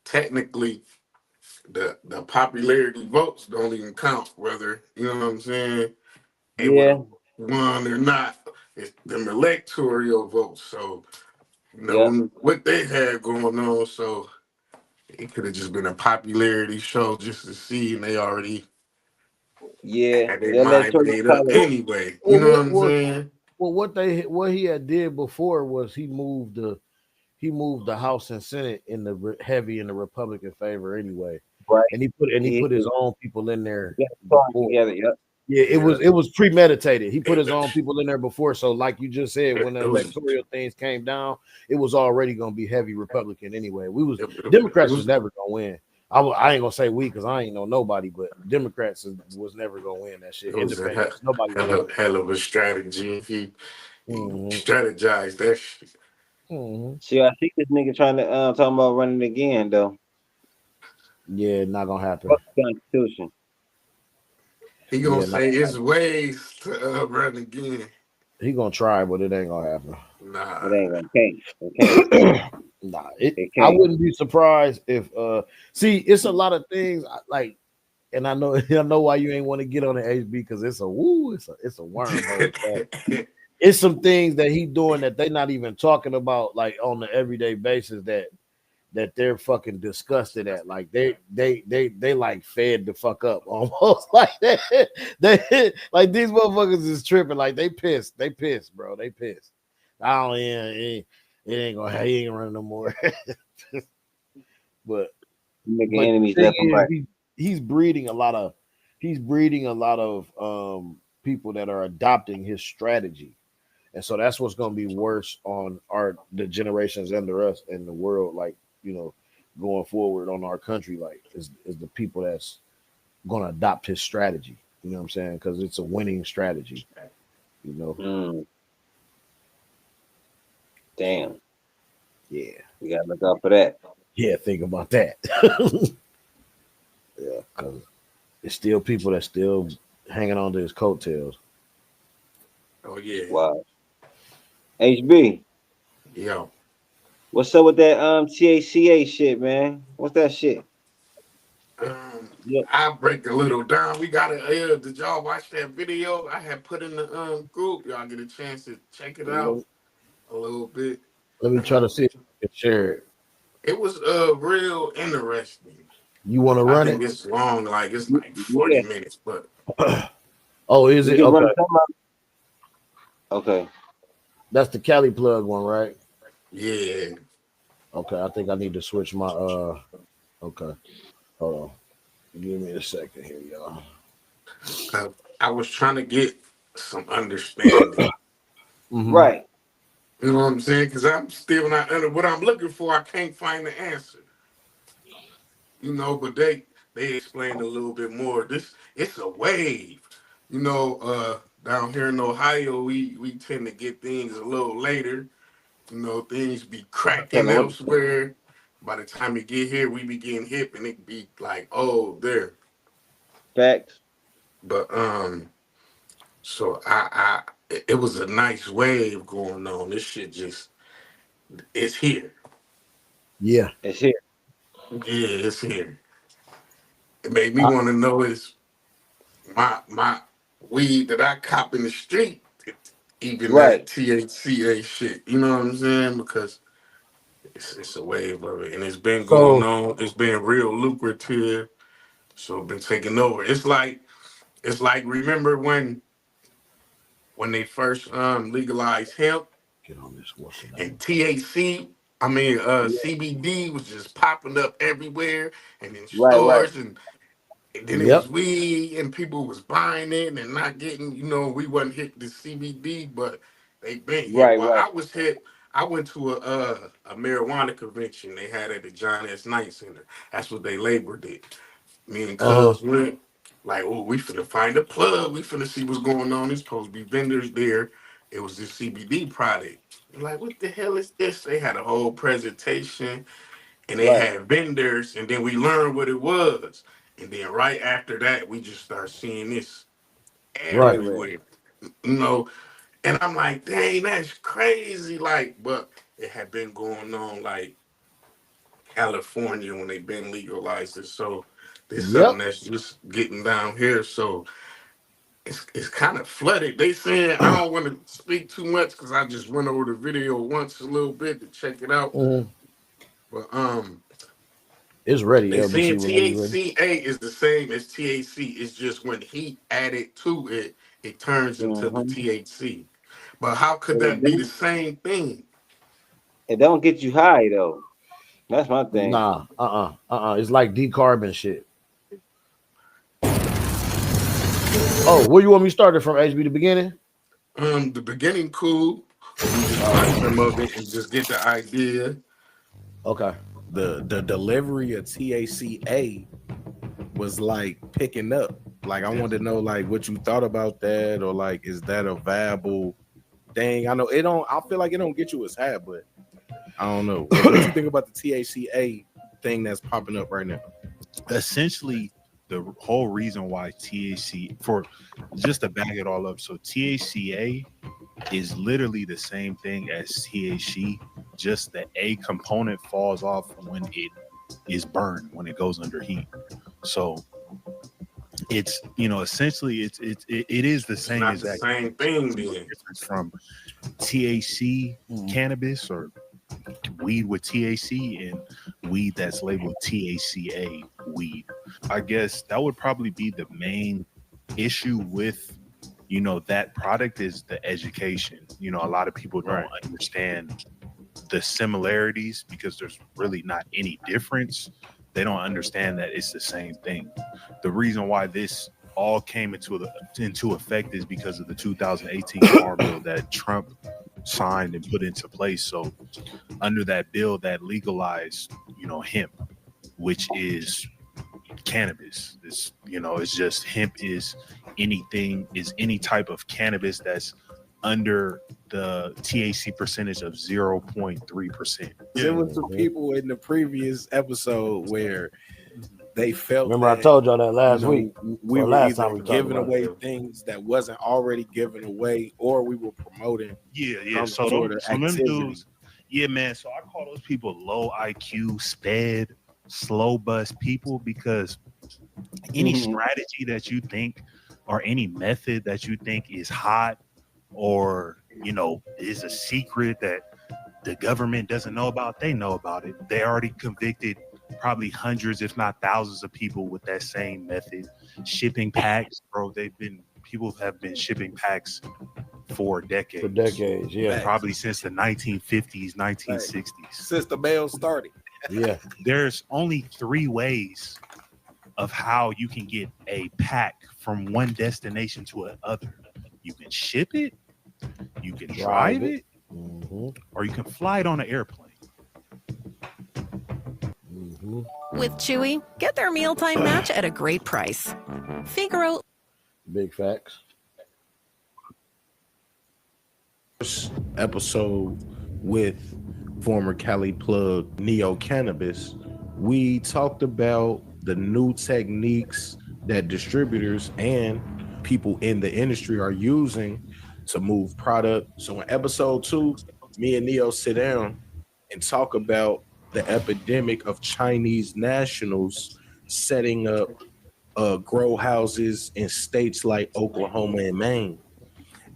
technically, the popularity votes don't even count. Whether you know what I'm saying, they would
Yeah,
have won or not. It's them electoral votes. So,
yeah,
what they had going on. So it could have just been a popularity show just to see, and they already
yeah.
had their
The
mind
electoral
made up
college.
anyway. You
Well,
know what
what,
I'm
what,
saying?
what he had did before was he moved the House and Senate in the heavy in the Republican favor anyway,
Right.
and he
He
put his own people in there
got the party
before.
together. Yep.
Yeah,
Yeah.
it was premeditated. He put his own
It,
people in there before. So, like you just said, when the
it was
electoral things came down, it was already gonna be heavy Republican anyway.
it
Democrats was
was
never gonna win. I ain't gonna say we because I ain't know nobody, but Democrats was never gonna win that shit.
it was a
Independence, nobody was gonna
hell of a strategy. He
win.
strategized that shit.
Hmm.
See, I see this nigga trying to talking about running again though.
Yeah, not gonna happen.
Fuck the Constitution.
He gonna
Yeah, not,
say it's ways to run again.
he gonna try, but it ain't gonna happen.
Nah,
It ain't gonna can't. It can't.
Nah,
It
I
can't.
wouldn't be surprised if see it's a lot of things like, and I know I know why you ain't want to get on the HB because it's a wormhole. But it's some things that he doing that they not even talking about like on the everyday basis that they're fucking disgusted at. Like they like fed the fuck up almost like that. They like these motherfuckers is tripping. Like they pissed, bro. They pissed. I don't it ain't gonna he ain't running no more. but
Making
but
enemies
the thing
left and right.
is, he's breeding a lot of people that are adopting his strategy. And so that's what's going to be worse on the generations under us in the world, like, going forward on our country, like is the people that's going to adopt his strategy. You know what I'm saying? Because it's a winning strategy. You know?
Mm, damn.
Yeah.
We gotta look out for that.
Yeah. Think about that. Yeah, because it's still people that still hanging on to his coattails.
oh yeah,
Wow. HB,
yo.
what's up with that THCA shit, man? What's that shit? Yep.
I break a little down. We got it. Did y'all watch that video I had put in the group? Y'all get a chance to check it out a little bit.
Let me try to see if I can share it.
It was real interesting.
You want to
I
run
think
it?
it's long, like it's like
Yeah,
40 minutes, but
Oh, is
we
it?
can run
Okay.
some of. Okay.
That's the Cali plug one, right?
yeah.
Okay, I think I need to switch my okay. Hold on. Give me a second here, y'all.
I was trying to get some understanding.
Mm-hmm.
Right.
You know what I'm saying? Because I'm still not under what I'm looking for. I can't find the answer. But they explained a little bit more. It's a wave. Down here in Ohio, we tend to get things a little later. Things be
Tell
cracking
me what
elsewhere. By the time you get here, we be getting hip and it be like, oh, there.
facts.
But so it was a nice wave going on. This shit it's here.
Yeah.
It's here.
Yeah, it's here. It made me
I,
want to know is my weed that I cop in the street, even that
Right.
THCA shit. You know what I'm saying? Because it's a wave of it, and it's been going
so
on. It's been real lucrative, so been taking over. It's like remember when they first legalized hemp
get on this. What's the
and
name?
THC. I mean,
Yeah.
CBD was just popping up everywhere and in
Right. Right.
stores, and then it was
Yep.
weed, and people was buying it and not getting. We wasn't hit the CBD, but they been hit.
Right.
Well,
Right.
I was hit. I went to a marijuana convention they had at the John S. Knight Center. That's what they labeled it. Me and
Uh-huh.
Cuz went like, oh, we finna find a plug. We finna see what's going on. There's supposed to be vendors there. It was this CBD product. Like, what the hell is this? They had a whole presentation and they
Right.
had vendors, and then we learned what it was. And then right after that, we just start seeing this
Right.
Everywhere.
everywhere. You know, and I'm like, dang, that's crazy. Like, but it had been going on like California when they been legalized it. So there's something
Yep.
that's just getting down here. So it's kind of flooded. They saying I don't want to speak too much because I just went over the video once a little bit to check it out. But
it's ready.
they saying
LBC whenever you're ready.
THCA is the same as THC. It's just when heat added to it, it turns into the THC. But how could that be the same thing?
It don't get you high though. That's my thing.
Nah, it's like decarbon shit. Oh, where you want me started from? HB the beginning?
The beginning cool. We just find some of it and just get the idea.
Okay.
The delivery of THCA was like picking up. Like I wanted to know like what you thought about that, or like is that a viable thing? I know it don't. I feel like it don't get you as high, but I don't know. What do you think about the THCA thing that's popping up right now?
Essentially, the whole reason why THC, for just to back it all up, so THCA is literally the same thing as THC, just the A component falls off when it is burned, when it goes under heat. So it's, essentially it is the same
Not
exact
the same thing then.
difference from THC cannabis or weed with THC and weed that's labeled THCA weed. I guess that would probably be the main issue with that product is the education. A lot of people don't understand the similarities because there's really not any difference. They don't understand that it's the same thing. The reason why this all came into effect is because of the 2018 Farm Bill that Trump signed and put into place. So under that bill that legalized, hemp, which is cannabis. It's just hemp is any type of cannabis that's under the THC percentage of 0.3%.
There was some people in the previous episode where they felt.
Remember, I told y'all that last week.
We were
last
either
time we
giving
talked about
away
it.
things that wasn't already given away, or we were promoting.
Yeah.
some sort of
them
activity.
dudes, yeah, man. So I call those people low IQ, sped, slow bus people because any strategy that you think or any method that you think is hot or is a secret that the government doesn't know about, they know about it. They already convicted probably hundreds, if not thousands of people with that same method. Shipping packs, bro. People have been shipping packs for decades.
Yeah.
Probably since the 1950s, 1960s.
Since the mail started.
Yeah.
There's only 3 ways of how you can get a pack from one destination to another. You can ship it, you can drive it, or you can fly it on an airplane.
With Chewy, get their mealtime match at a great price. Figaro.
Big facts.
Episode with former Cali plug Neo Cannabis, we talked about the new techniques that distributors and people in the industry are using to move product. So in episode 2, me and Neo sit down and talk about the epidemic of Chinese nationals setting up grow houses in states like Oklahoma and Maine,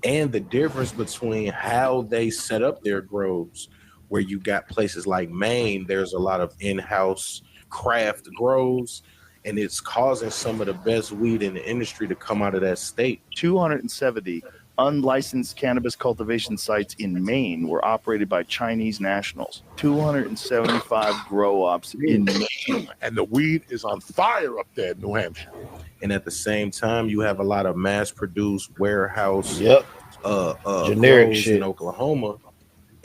and the difference between how they set up their grows, where you got places like Maine, there's a lot of in-house craft grows, and it's causing some of the best weed in the industry to come out of that state.
270 unlicensed cannabis cultivation sites in Maine were operated by Chinese nationals. 275 grow ops in Maine.
And the weed is on fire up there in New Hampshire.
And at the same time, you have a lot of mass-produced warehouse
generic
grows
shit
in Oklahoma.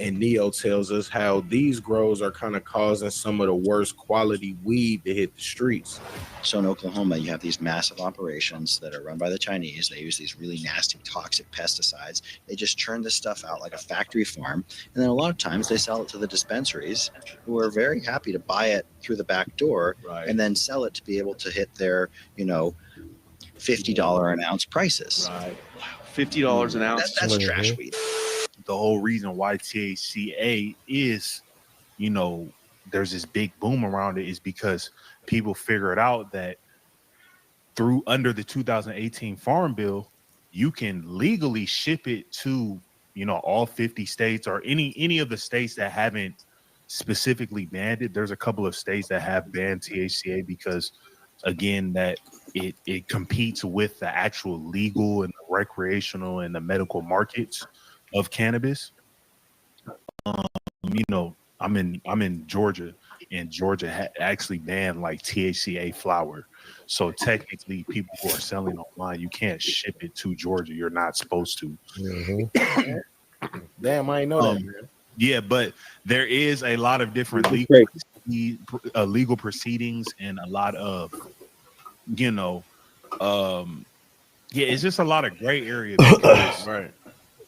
And Neo tells us how these grows are kind of causing some of the worst quality weed to hit the streets.
So in Oklahoma, you have these massive operations that are run by the Chinese. They use these really nasty toxic pesticides. They just churn this stuff out like a factory farm. And then a lot of times they sell it to the dispensaries, who are very happy to buy it through the back door and then sell it to be able to hit their, $50 an ounce prices.
Right. $50 an ounce.
That's trash weed.
The whole reason why THCA is, there's this big boom around it is because people figured out that under the 2018 Farm Bill, you can legally ship it to, you know, all 50 states or any of the states that haven't specifically banned it. There's a couple of states that have banned THCA because, again, that it competes with the actual legal and the recreational and the medical markets of cannabis. You know, I'm in Georgia, and Georgia actually banned like THCA flower. So technically, people who are selling online, you can't ship it to Georgia. You're not supposed to.
Damn, I ain't know that. Man.
Yeah, but there is a lot of different legal proceedings and a lot of, you know, it's just a lot of gray area because
right.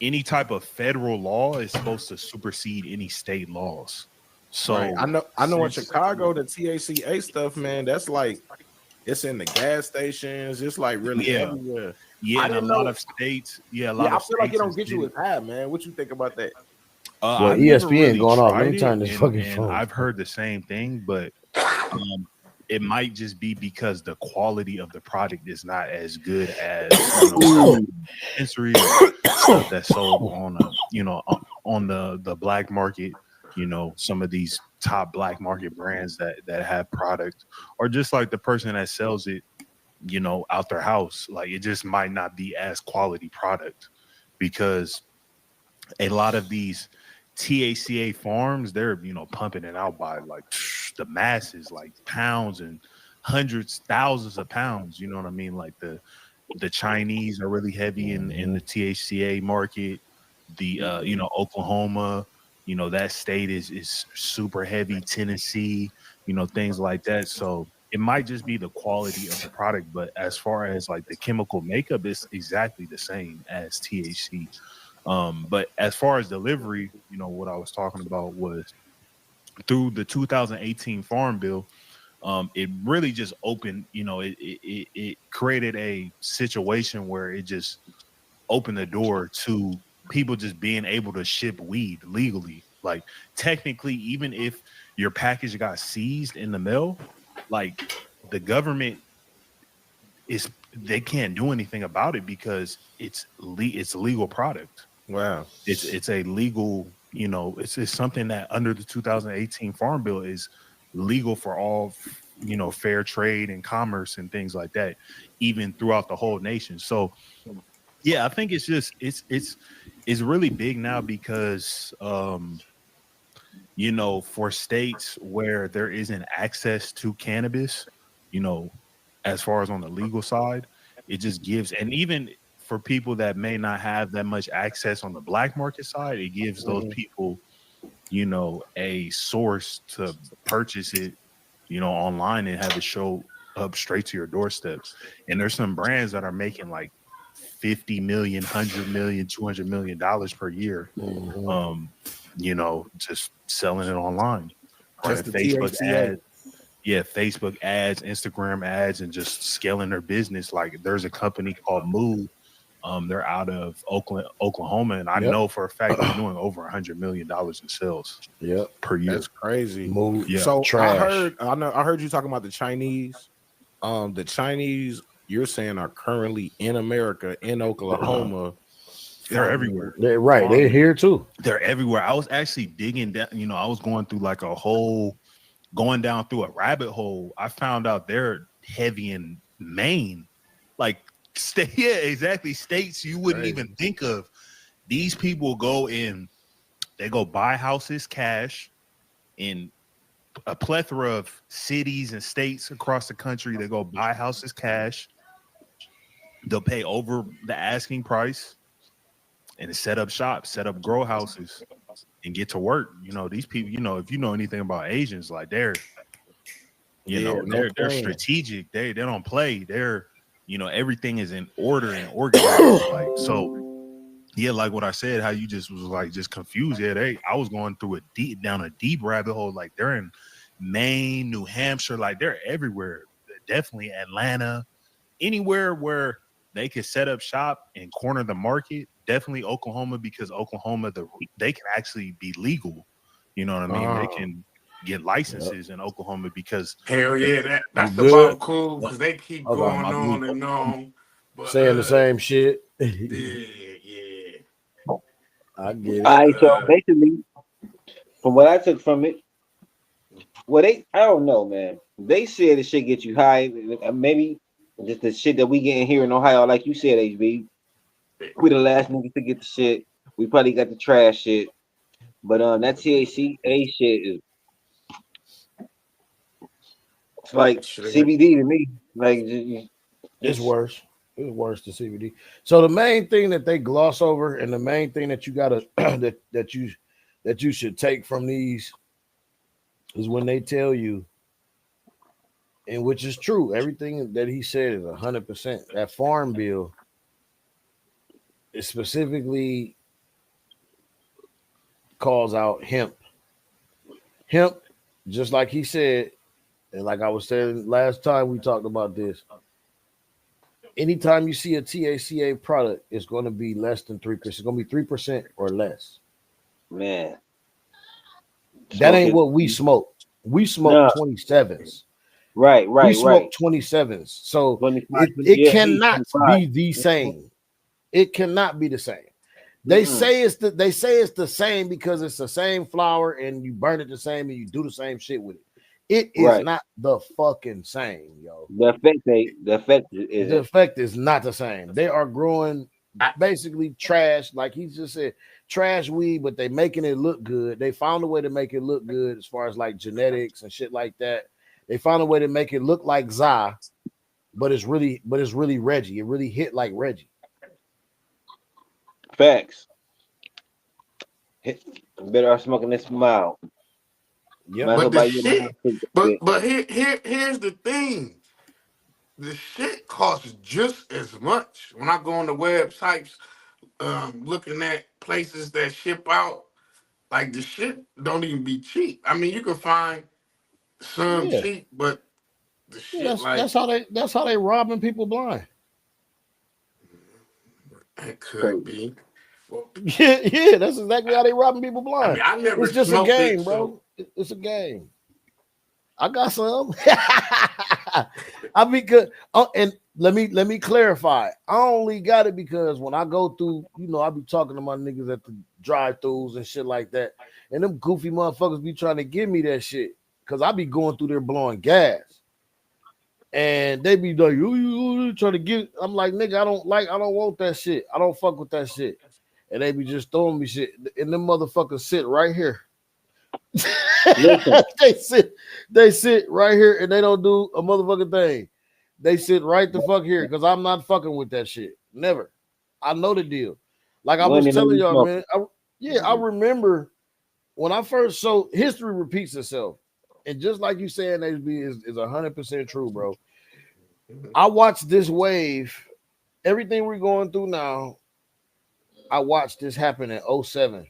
Any type of federal law is supposed to supersede any state laws. So
right. I know in Chicago, the THCA stuff, man, that's like it's in the gas stations. It's like really everywhere.
Yeah, in a lot of states. Yeah, a lot of
I feel like it don't get you
as
high, man. What you think about that?
Well, ESPN going off. Let me turn this fucking phone.
I've heard the same thing, but it might just be because the quality of the product is not as good as sensory stuff that's sold on on the black market. You know, some of these top black market brands that have product, or just like the person that sells it, you know, out their house. Like it just might not be as quality product because a lot of these THCA farms, they're, you know, pumping it out by like the masses, like pounds and hundreds, thousands of pounds. You know what I mean? Like the Chinese are really heavy in the THCA market. The you know, Oklahoma, you know, that state is super heavy. Tennessee, you know, things like that. So it might just be the quality of the product, but as far as like the chemical makeup, it's exactly the same as THC. But as far as delivery, you know, what I was talking about was through the 2018 Farm Bill, it really just opened, you know, it created a situation where it just opened the door to people just being able to ship weed legally. Like technically, even if your package got seized in the mail, like the government they can't do anything about it because it's a legal product.
Wow.
It's a legal, you know, it's something that under the 2018 Farm Bill is legal for all, you know, fair trade and commerce and things like that, even throughout the whole nation. So yeah, I think it's just it's really big now because you know, for states where there isn't access to cannabis, you know, as far as on the legal side, it just gives, and even for people that may not have that much access on the black market side, it gives those people, you know, a source to purchase it, you know, online and have it show up straight to your doorstep. And there's some brands that are making like $50 million, $100 million, $200 million per year, you know, just selling it online.
Just the
Facebook
THCA.
ads. Yeah, Facebook ads, Instagram ads, and just scaling their business. Like there's a company called Move. They're out of Oklahoma, and I know for a fact they're doing over $100 million in sales per year.
That's crazy.
Move.
Yeah. So I heard you talking about the Chinese. The Chinese you're saying are currently in America, in Oklahoma.
They're everywhere.
They're here too.
They're everywhere. I was actually digging down, you know, I was going down through a rabbit hole. I found out they're heavy in Maine. Like exactly. States you wouldn't even think of. These people go buy houses cash in a plethora of cities and states across the country. They go buy houses cash. They'll pay over the asking price and set up shops, set up grow houses, and get to work. You know, these people, you know, if you know anything about Asians, like they're strategic. They don't play. They're, you know, everything is in order and organized. Like, so yeah, like what I said, how you just was like just confused. Yeah, I was going through down a deep rabbit hole. Like they're in Maine, New Hampshire, like they're everywhere. Definitely Atlanta, anywhere where they could set up shop and corner the market. Definitely Oklahoma, because Oklahoma, they can actually be legal. You know what I mean? They can get licenses in Oklahoma because
hell yeah, that's about cool because they keep going on and on. But,
saying the same shit.
Yeah.
I get it.
All right, so basically, from what I took from it, I don't know, man. They said the shit get you high. Maybe just the shit that we getting here in Ohio, like you said, HB. We the last niggas to get the shit. We probably got the trash shit. But that THCA shit is it's like CBD to me. Like
it's worse. It's worse than CBD. So the main thing that they gloss over, and the main thing that you gotta that you should take from these is when they tell you, and which is true, everything that he said is 100%. That farm bill is specifically calls out hemp. Hemp, just like he said, and like I was saying last time we talked about this, anytime you see a THCA product, it's going to be less than 3%. It's going to be 3% or less.
Man.
That ain't what we smoke. We smoke 27s.
Right.
We smoke 27s. So it cannot be the same. It cannot be the same. They say it's the same because it's the same flower and you burn it the same and you do the same shit with it. It is not the fucking same, yo.
The effect is
not the same. They are growing basically trash, like he just said, trash weed, but they making it look good. They found a way to make it look good as far as like genetics and shit like that. They found a way to make it look like Za, but it's really Reggie. It really hit like Reggie.
Facts. Better off smoking this mild.
Yeah,
but the shit, but here's the thing. The shit costs just as much. When I go on the websites, looking at places that ship out, like the shit don't even be cheap. I mean, you can find some cheap, but the shit
that's how they robbing people blind.
It could be. Well,
yeah, that's exactly how they robbing people blind.
I never
it's just a game,
it,
bro. It's a game. I got some. I mean, good. And let me clarify. I only got it because when I go through, I be talking to my niggas at the drive-thrus and shit like that, and them goofy motherfuckers be trying to give me that shit because I be going through there blowing gas, and they be like, you trying to get. I'm like, nigga, I don't want that shit. I don't fuck with that shit. And they be just throwing me shit, and them motherfuckers sit right here. they sit right here, and they don't do a motherfucking thing. They sit right the fuck here because I'm not fucking with that shit. Never. I know the deal. Like I was telling y'all, man. I remember when I first. So history repeats itself, and just like you saying, HB is 100% true, bro. I watched this wave. Everything we're going through now. I watched this happen in 2007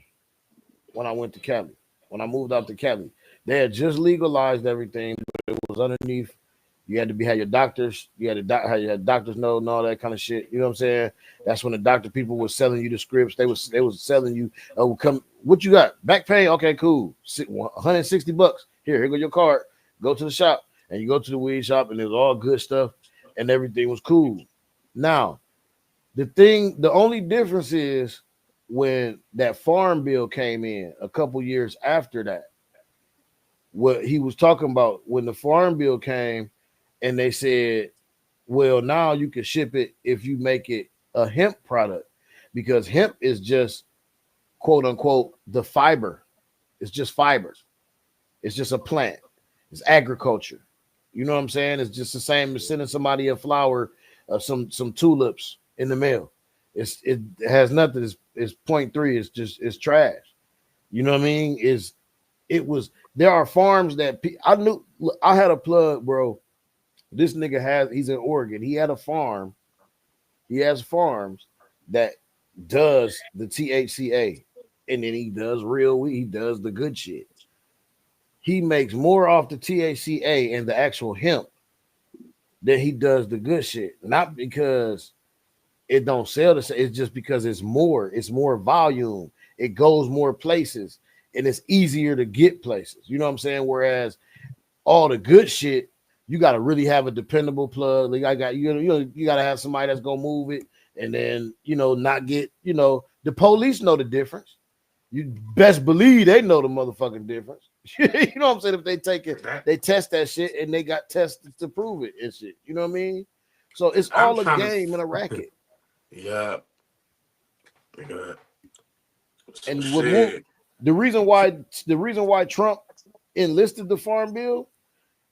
when I went to Cali. When I moved out to Cali, they had just legalized everything, but it was underneath. You had to have your doctors. You had to have your doctor's note and all that kind of shit. You know what I'm saying? That's when the doctor people were selling you the scripts. They was selling you. Oh, come, what you got? Back pain? Okay, cool. $160. Here go your card. Go to the shop, and you go to the weed shop, and it was all good stuff, and everything was cool. Now, the only difference is when that farm bill came in a couple years after that, what he was talking about when the farm bill came and they said, well, now you can ship it if you make it a hemp product because hemp is just quote unquote the fiber. It's just fibers. It's just a plant. It's agriculture. You know what I'm saying? It's just the same as sending somebody a flower of some tulips in the mail. It has nothing. It's 0.3. It's trash. You know what I mean? There are farms that I knew. I had a plug, bro. This nigga he's in Oregon. He had a farm. He has farms that does the THCA, and then he does real weed. He does the good shit. He makes more off the THCA and the actual hemp than he does the good shit. Not because it don't sell the same. It's just because it's more volume. It goes more places, and it's easier to get places. You know what I'm saying? Whereas all the good shit, you got to really have a dependable plug. Like you got to have somebody that's gonna move it and then not get the police know the difference. You best believe they know the motherfucking difference. You know what I'm saying? If they take it, they test that shit and they got tested to prove it and shit. You know what I mean? So it's all a game and a racket.
Yeah.
And the reason why Trump enlisted the farm bill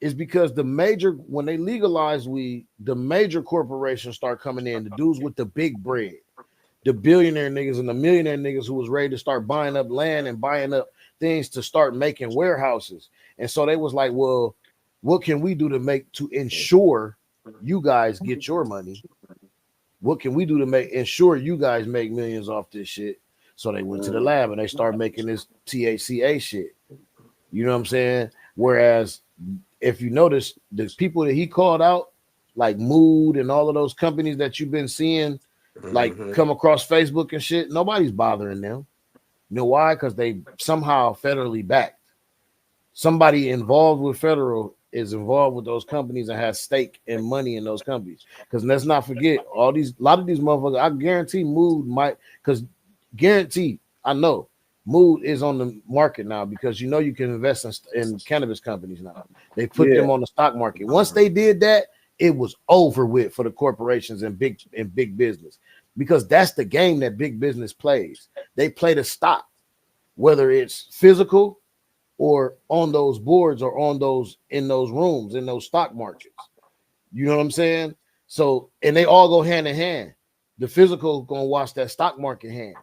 is because when they legalize weed, the major corporations start coming in, the dudes with the big bread, the billionaire niggas and the millionaire niggas who was ready to start buying up land and buying up things to start making warehouses. And so they was like, well, what can we do to ensure you guys get your money? What can we do to ensure you guys make millions off this shit? So they went to the lab and they started making this THCA shit. You know what I'm saying? Whereas if you notice, the people that he called out, like Mood and all of those companies that you've been seeing, like come across Facebook and shit, nobody's bothering them. You know why? Because they somehow federally backed. Somebody involved with federal is involved with those companies and has stake and money in those companies. Because let's not forget, a lot of these motherfuckers, I guarantee Mood might, because I know Mood is on the market now because you can invest in cannabis companies now. They put them on the stock market. Once they did that, it was over with for the corporations and big business, because that's the game that big business plays. They play the stock, whether it's physical or on those boards or in those rooms, in those stock markets. You know what I'm saying? So, and they all go hand in hand. The physical gonna watch that stock market hand.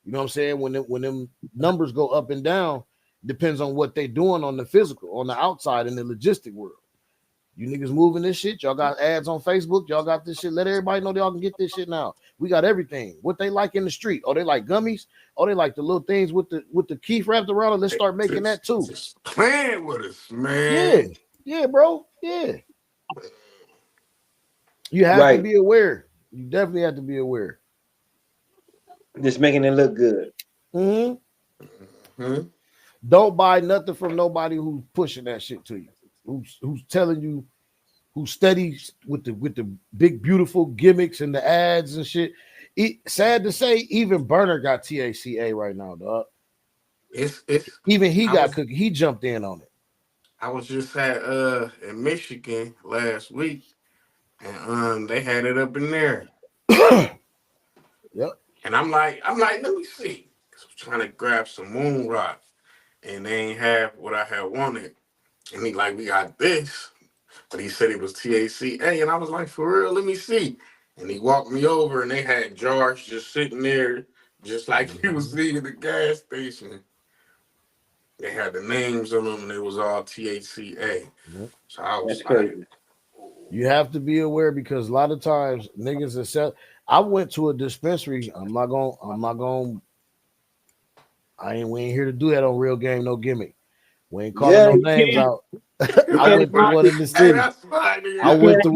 You know what I'm saying? When them numbers go up and down, depends on what they doing on the physical, on the outside in the logistic world. You niggas moving this shit. Y'all got ads on Facebook. Y'all got this shit. Let everybody know y'all can get this shit now. We got everything. What they like in the street. Oh, they like gummies. Oh, they like the little things with the keef wrapped around it. Let's start making that too.
Just playing with us, man.
Yeah, bro. Yeah. You have to be aware. You definitely have to be aware.
Just making it look good.
Don't buy nothing from nobody who's pushing that shit to you. Who's telling you, who studies with the big beautiful gimmicks and the ads and shit. Sad to say, even Burner got THCA right now, dog. He jumped in on it.
I was just in Michigan last week, and they had it up in there.
Yep.
And I'm like, let me see. I'm trying to grab some moon rock, and they ain't have what I had wanted. And he like, we got this. But he said it was THCA. And I was like, for real, let me see. And he walked me over and they had jars just sitting there, just like he was seeing at the gas station. They had the names on them and it was all THCA. So I was like,
you have to be aware, because a lot of times niggas are sell. I went to a dispensary. We ain't here to do that on Real Game, No Gimmick. We ain't calling no names out. I went to one in the city. I went to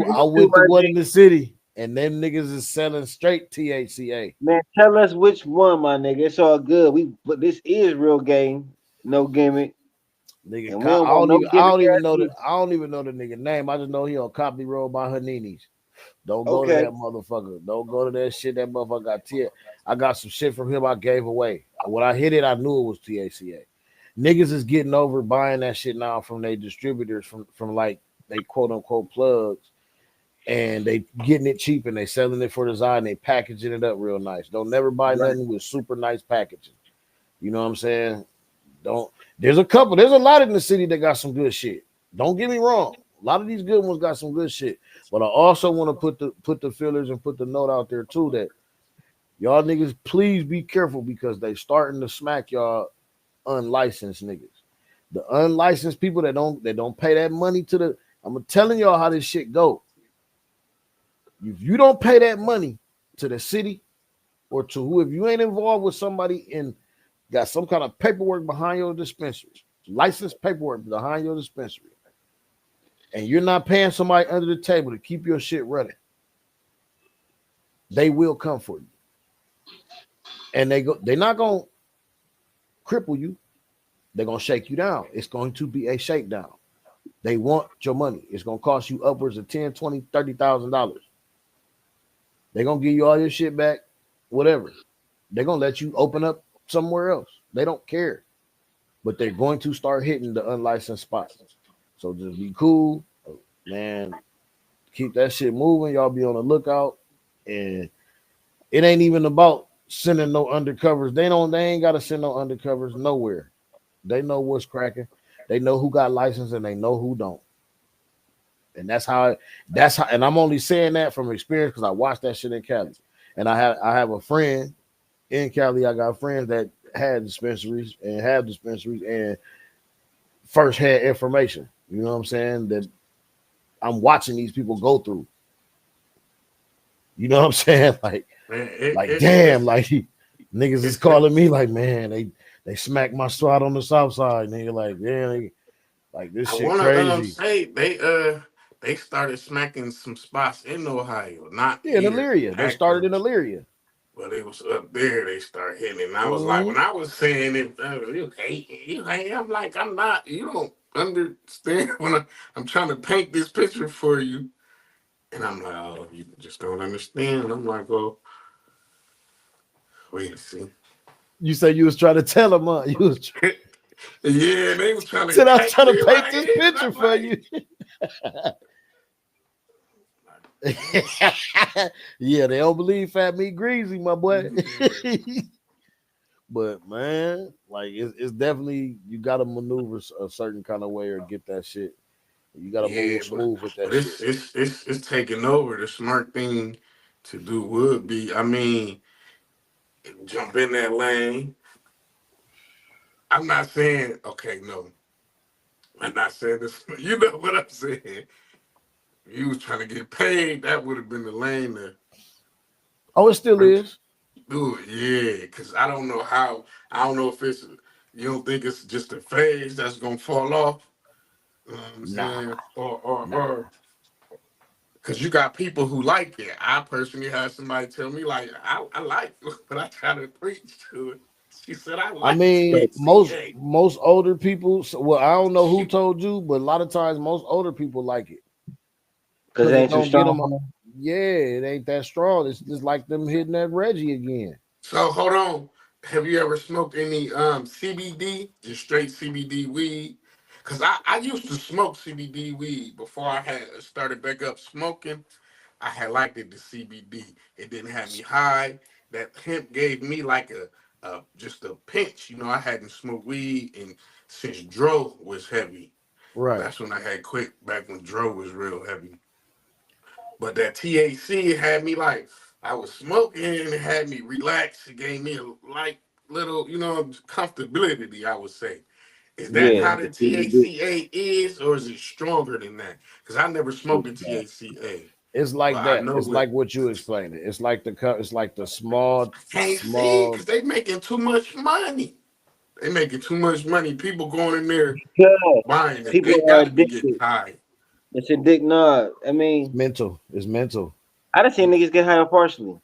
one in the city, and them niggas is selling straight THCA.
Man, tell us which one, my nigga. It's all good. But this is Real Game, No Gimmick.
Nigga, I don't even know the nigga name. I just know he on Copley Road by Hanini's. Don't go to that motherfucker. Don't go to that shit. That motherfucker got I got some shit from him I gave away. When I hit it, I knew it was THCA. Niggas is getting over buying that shit now from their distributors, from like they quote unquote plugs, and they getting it cheap and they selling it for design. They packaging it up real nice. Don't never buy nothing with super nice packaging. You know what I'm saying? There's a lot in the city that got some good shit. Don't get me wrong. A lot of these good ones got some good shit. But I also want to put the fillers and put the note out there too that y'all niggas please be careful, because they starting to smack y'all unlicensed niggas. The unlicensed people that don't pay that money to the. I'm telling y'all how this shit go. If you don't pay that money to the city or to who, if you ain't involved with somebody and got some kind of paperwork behind your dispensary, licensed paperwork behind your dispensary, and you're not paying somebody under the table to keep your shit running, they will come for you. And they're not gonna cripple you. They're gonna shake you down. It's going to be a shakedown. They want your money. It's gonna cost you upwards of $10,000, $20,000, $30,000. They're gonna give you all your shit back, whatever. They're gonna let you open up somewhere else. They don't care. But they're going to start hitting the unlicensed spots. So just be cool, man. Keep that shit moving. Y'all be on the lookout. And it ain't even about sending no undercovers. They ain't gotta send no undercovers nowhere. They know what's cracking. They know who got license and they know who don't. And that's how, and I'm only saying that from experience because I watched that shit in Cali. And I have a friend in Cali. I got friends that had dispensaries and have dispensaries and first hand information. You know what I'm saying? That I'm watching these people go through. You know what I'm saying? Like, damn, like niggas is calling me like, man, they smacked my spot on the south side. Nigga, like, damn, like this shit crazy.
Say they started smacking some spots in Ohio, not
in Elyria. They started in Elyria.
But it was up there. They started hitting it. And I was like, when I was saying it, you hate. I'm like, I'm not. You don't understand when I'm trying to paint this picture for you. And I'm like, oh, you just don't understand. And I'm like, oh, wait, see.
You said you was trying to tell them, huh? You was
yeah, they was trying to.
Said I was trying to paint this picture for you. Yeah, they don't believe Fat Meat Greasy, my boy. But man, like it's definitely you got to maneuver a certain kind of way or get that shit. You got to move smooth with that shit.
It's taking over. The smart thing to do would be, I mean, jump in that lane. I'm not saying, okay, no. I'm not saying this. You know what I'm saying. If you was trying to get paid, that would have been the lane there.
Oh, it still is.
Do it, yeah. Because I don't know how. I don't know if it's. You don't think it's just a phase that's gonna fall off? You know what I'm saying? Or because you got people who like it. I personally had somebody tell me like I like it, but I try to preach to it. She said I like.
I mean,
it.
most older people. Well, I don't know who told you, but a lot of times most older people like it.
Because it ain't too strong.
Yeah, it ain't that strong. It's just like them hitting that Reggie again.
So hold on. Have you ever smoked any CBD, just straight CBD weed? Because I used to smoke CBD weed before I had started back up smoking. I had liked it, the CBD. It didn't have me high. That hemp gave me like a just a pinch. You know, I hadn't smoked weed and since Dro was heavy.
Right.
That's when I had quit, back when Dro was real heavy. But that THC had me like, I was smoking and it had me relax. It gave me a light little, you know, comfortability, I would say. Is that how the THCA is, or is it stronger than that? Because I never smoked the THCA.
It's like that. It's like what you explained. It's like the small.
Can't see because they making too much money. They making too much money. People going in there buying it.
People
they
are
gotta be
addicted.
getting high.
It's a dick nod. I mean,
mental. It's mental.
I done seen niggas get high partially.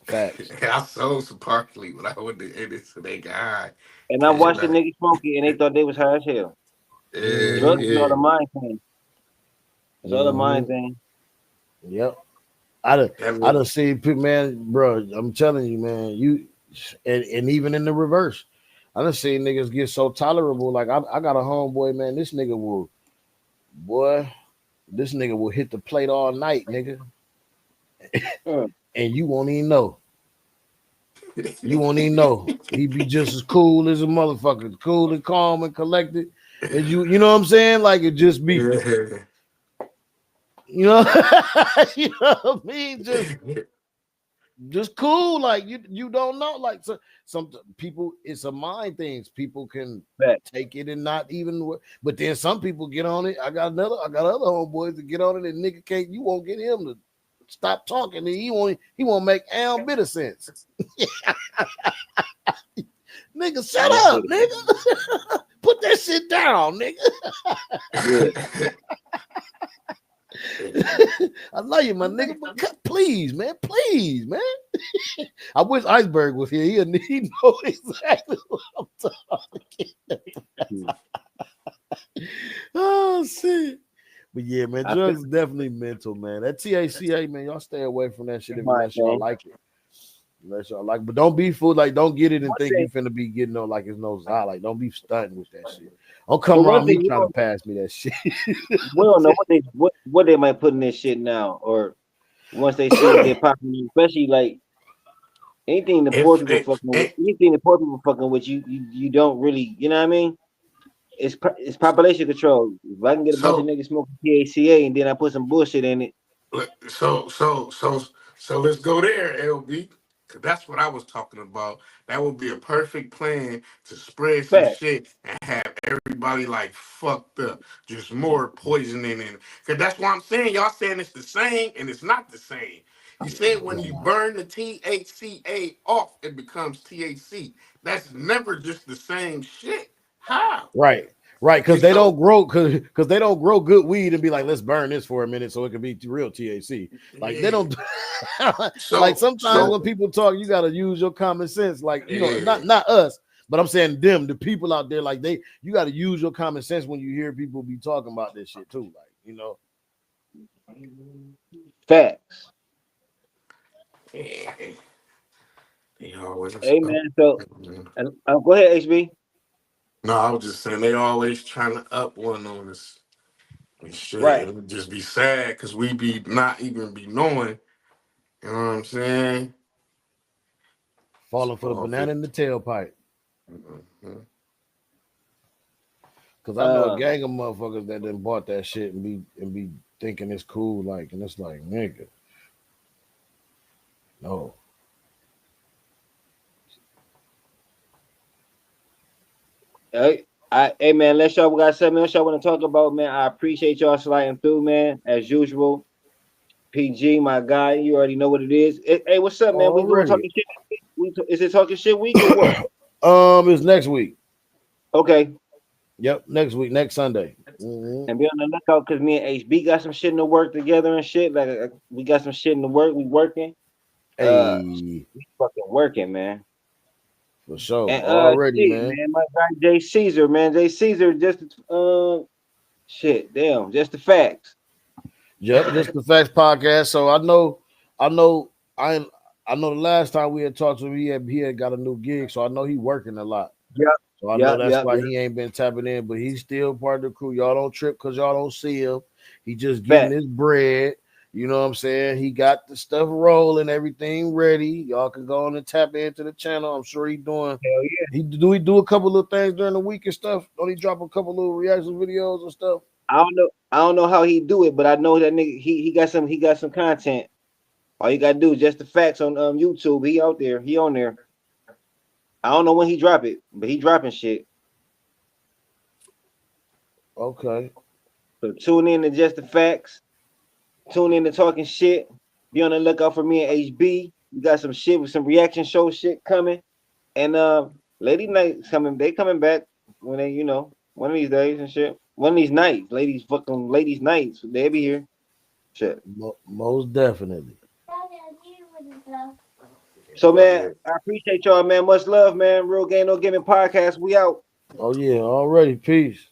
Facts.
I sold some partially, but I went to edit so they got high.
And I watched the niggas smoke it, and they thought they was high as hell. Drugs is all the mind thing. It's all the mind thing.
Yep. I done seen people, man, bro. I'm telling you, man. And even in the reverse, I done seen niggas get so tolerable. Like I got a homeboy, man. This nigga will hit the plate all night, nigga. And you won't even know. You won't even know. He be just as cool as a motherfucker, cool and calm and collected. And you know what I'm saying? Like it just be, you know, you know what I mean? Just cool. Like you don't know. Like some people, it's a mind things. People can take it and not even. But then some people get on it. I got other homeboys that get on it, and nigga can't. You won't get him to stop talking. And he won't make a bit of sense. Nigga, shut up, nigga. Put that shit down, nigga. I love you, my nigga, but please, man. I wish Iceberg was here. He know exactly what I'm talking about. Oh shit. But yeah, man,
I
drugs is definitely mental, man. That THCA, man, y'all stay away from that shit unless y'all like it. Unless y'all like, but don't be fooled. Like, don't get it and think you finna be getting no like it's no Zah. Like, don't be stunting with that shit. Don't come around me trying to pass me that shit.
We don't know what they might put in this shit now, or once they see it get popular, especially like anything the poor people fucking with. Anything the poor people fucking with, you don't really, you know what I mean? It's population control. If I can get a bunch of niggas smoking THCA and then I put some bullshit in it.
So let's go there, LB. Cause that's what I was talking about. That would be a perfect plan to spread some shit and have everybody like fucked up. Just more poisoning in. Cause that's what I'm saying. Y'all saying it's the same and it's not the same. You said when you burn the THCA off, it becomes THC. That's never just the same shit. How?
Right, because they don't grow because they don't grow good weed and be like, let's burn this for a minute so it can be real THC. Like they don't. Like sometimes when people talk, you gotta use your common sense. Like you know, not us, but I'm saying them, the people out there. Like you gotta use your common sense when you hear people be talking about this shit too. Like you know,
facts.
Yeah.
Hey man, so go ahead, HB.
No, I was just saying they always trying to up one on us. And shit,
right.
It would just be sad because we be not even be knowing. You know what I'm saying?
Falling for the banana in the tailpipe. Cause I know a gang of motherfuckers that done bought that shit and be thinking it's cool, like, and it's like, nigga, no.
Hey man, let's y'all. We got something else y'all want to talk about, man. I appreciate y'all sliding through, man, as usual. PG, my guy, you already know what it is. Hey, what's up, man? We going talking shit. Is it talking shit week or
what? It's next week.
Okay.
Yep, next week, next Sunday.
And be on the lookout because me and HB got some shit in the work together and shit. Like we got some shit in the work. We working. We fucking working, man.
For sure.
And,
already,
man. My guy Jay Caesar, man. Jay Caesar, just shit, damn, just the facts.
Yep, just the facts podcast. So I know the last time we had talked to him, he had got a new gig, so I know he working a lot.
Yeah.
So I know that's why he ain't been tapping in, but he's still part of the crew. Y'all don't trip because y'all don't see him. He just getting his bread. You know what I'm saying? He got the stuff rolling, everything ready. Y'all can go on and tap into the channel. I'm sure he's doing.
Hell yeah.
He do a couple of things during the week and stuff. Don't he drop a couple little reaction videos and stuff?
I don't know how he do it, but I know that nigga he got some content. All you gotta do is just the facts on YouTube. He out there, he on there. I don't know when he drop it, but he dropping shit.
Okay.
So tune in to Just the Facts. Tune in to Talking Shit. Be on the lookout for me and HB. We got some shit with some reaction show shit coming. And Lady Night's coming. They coming back when they, one of these days and shit. One of these nights. Ladies nights. They be here. Shit.
Most definitely.
So man, I appreciate y'all, man. Much love, man. Real Game No Gimmick Podcast. We out.
Oh yeah, already. Peace.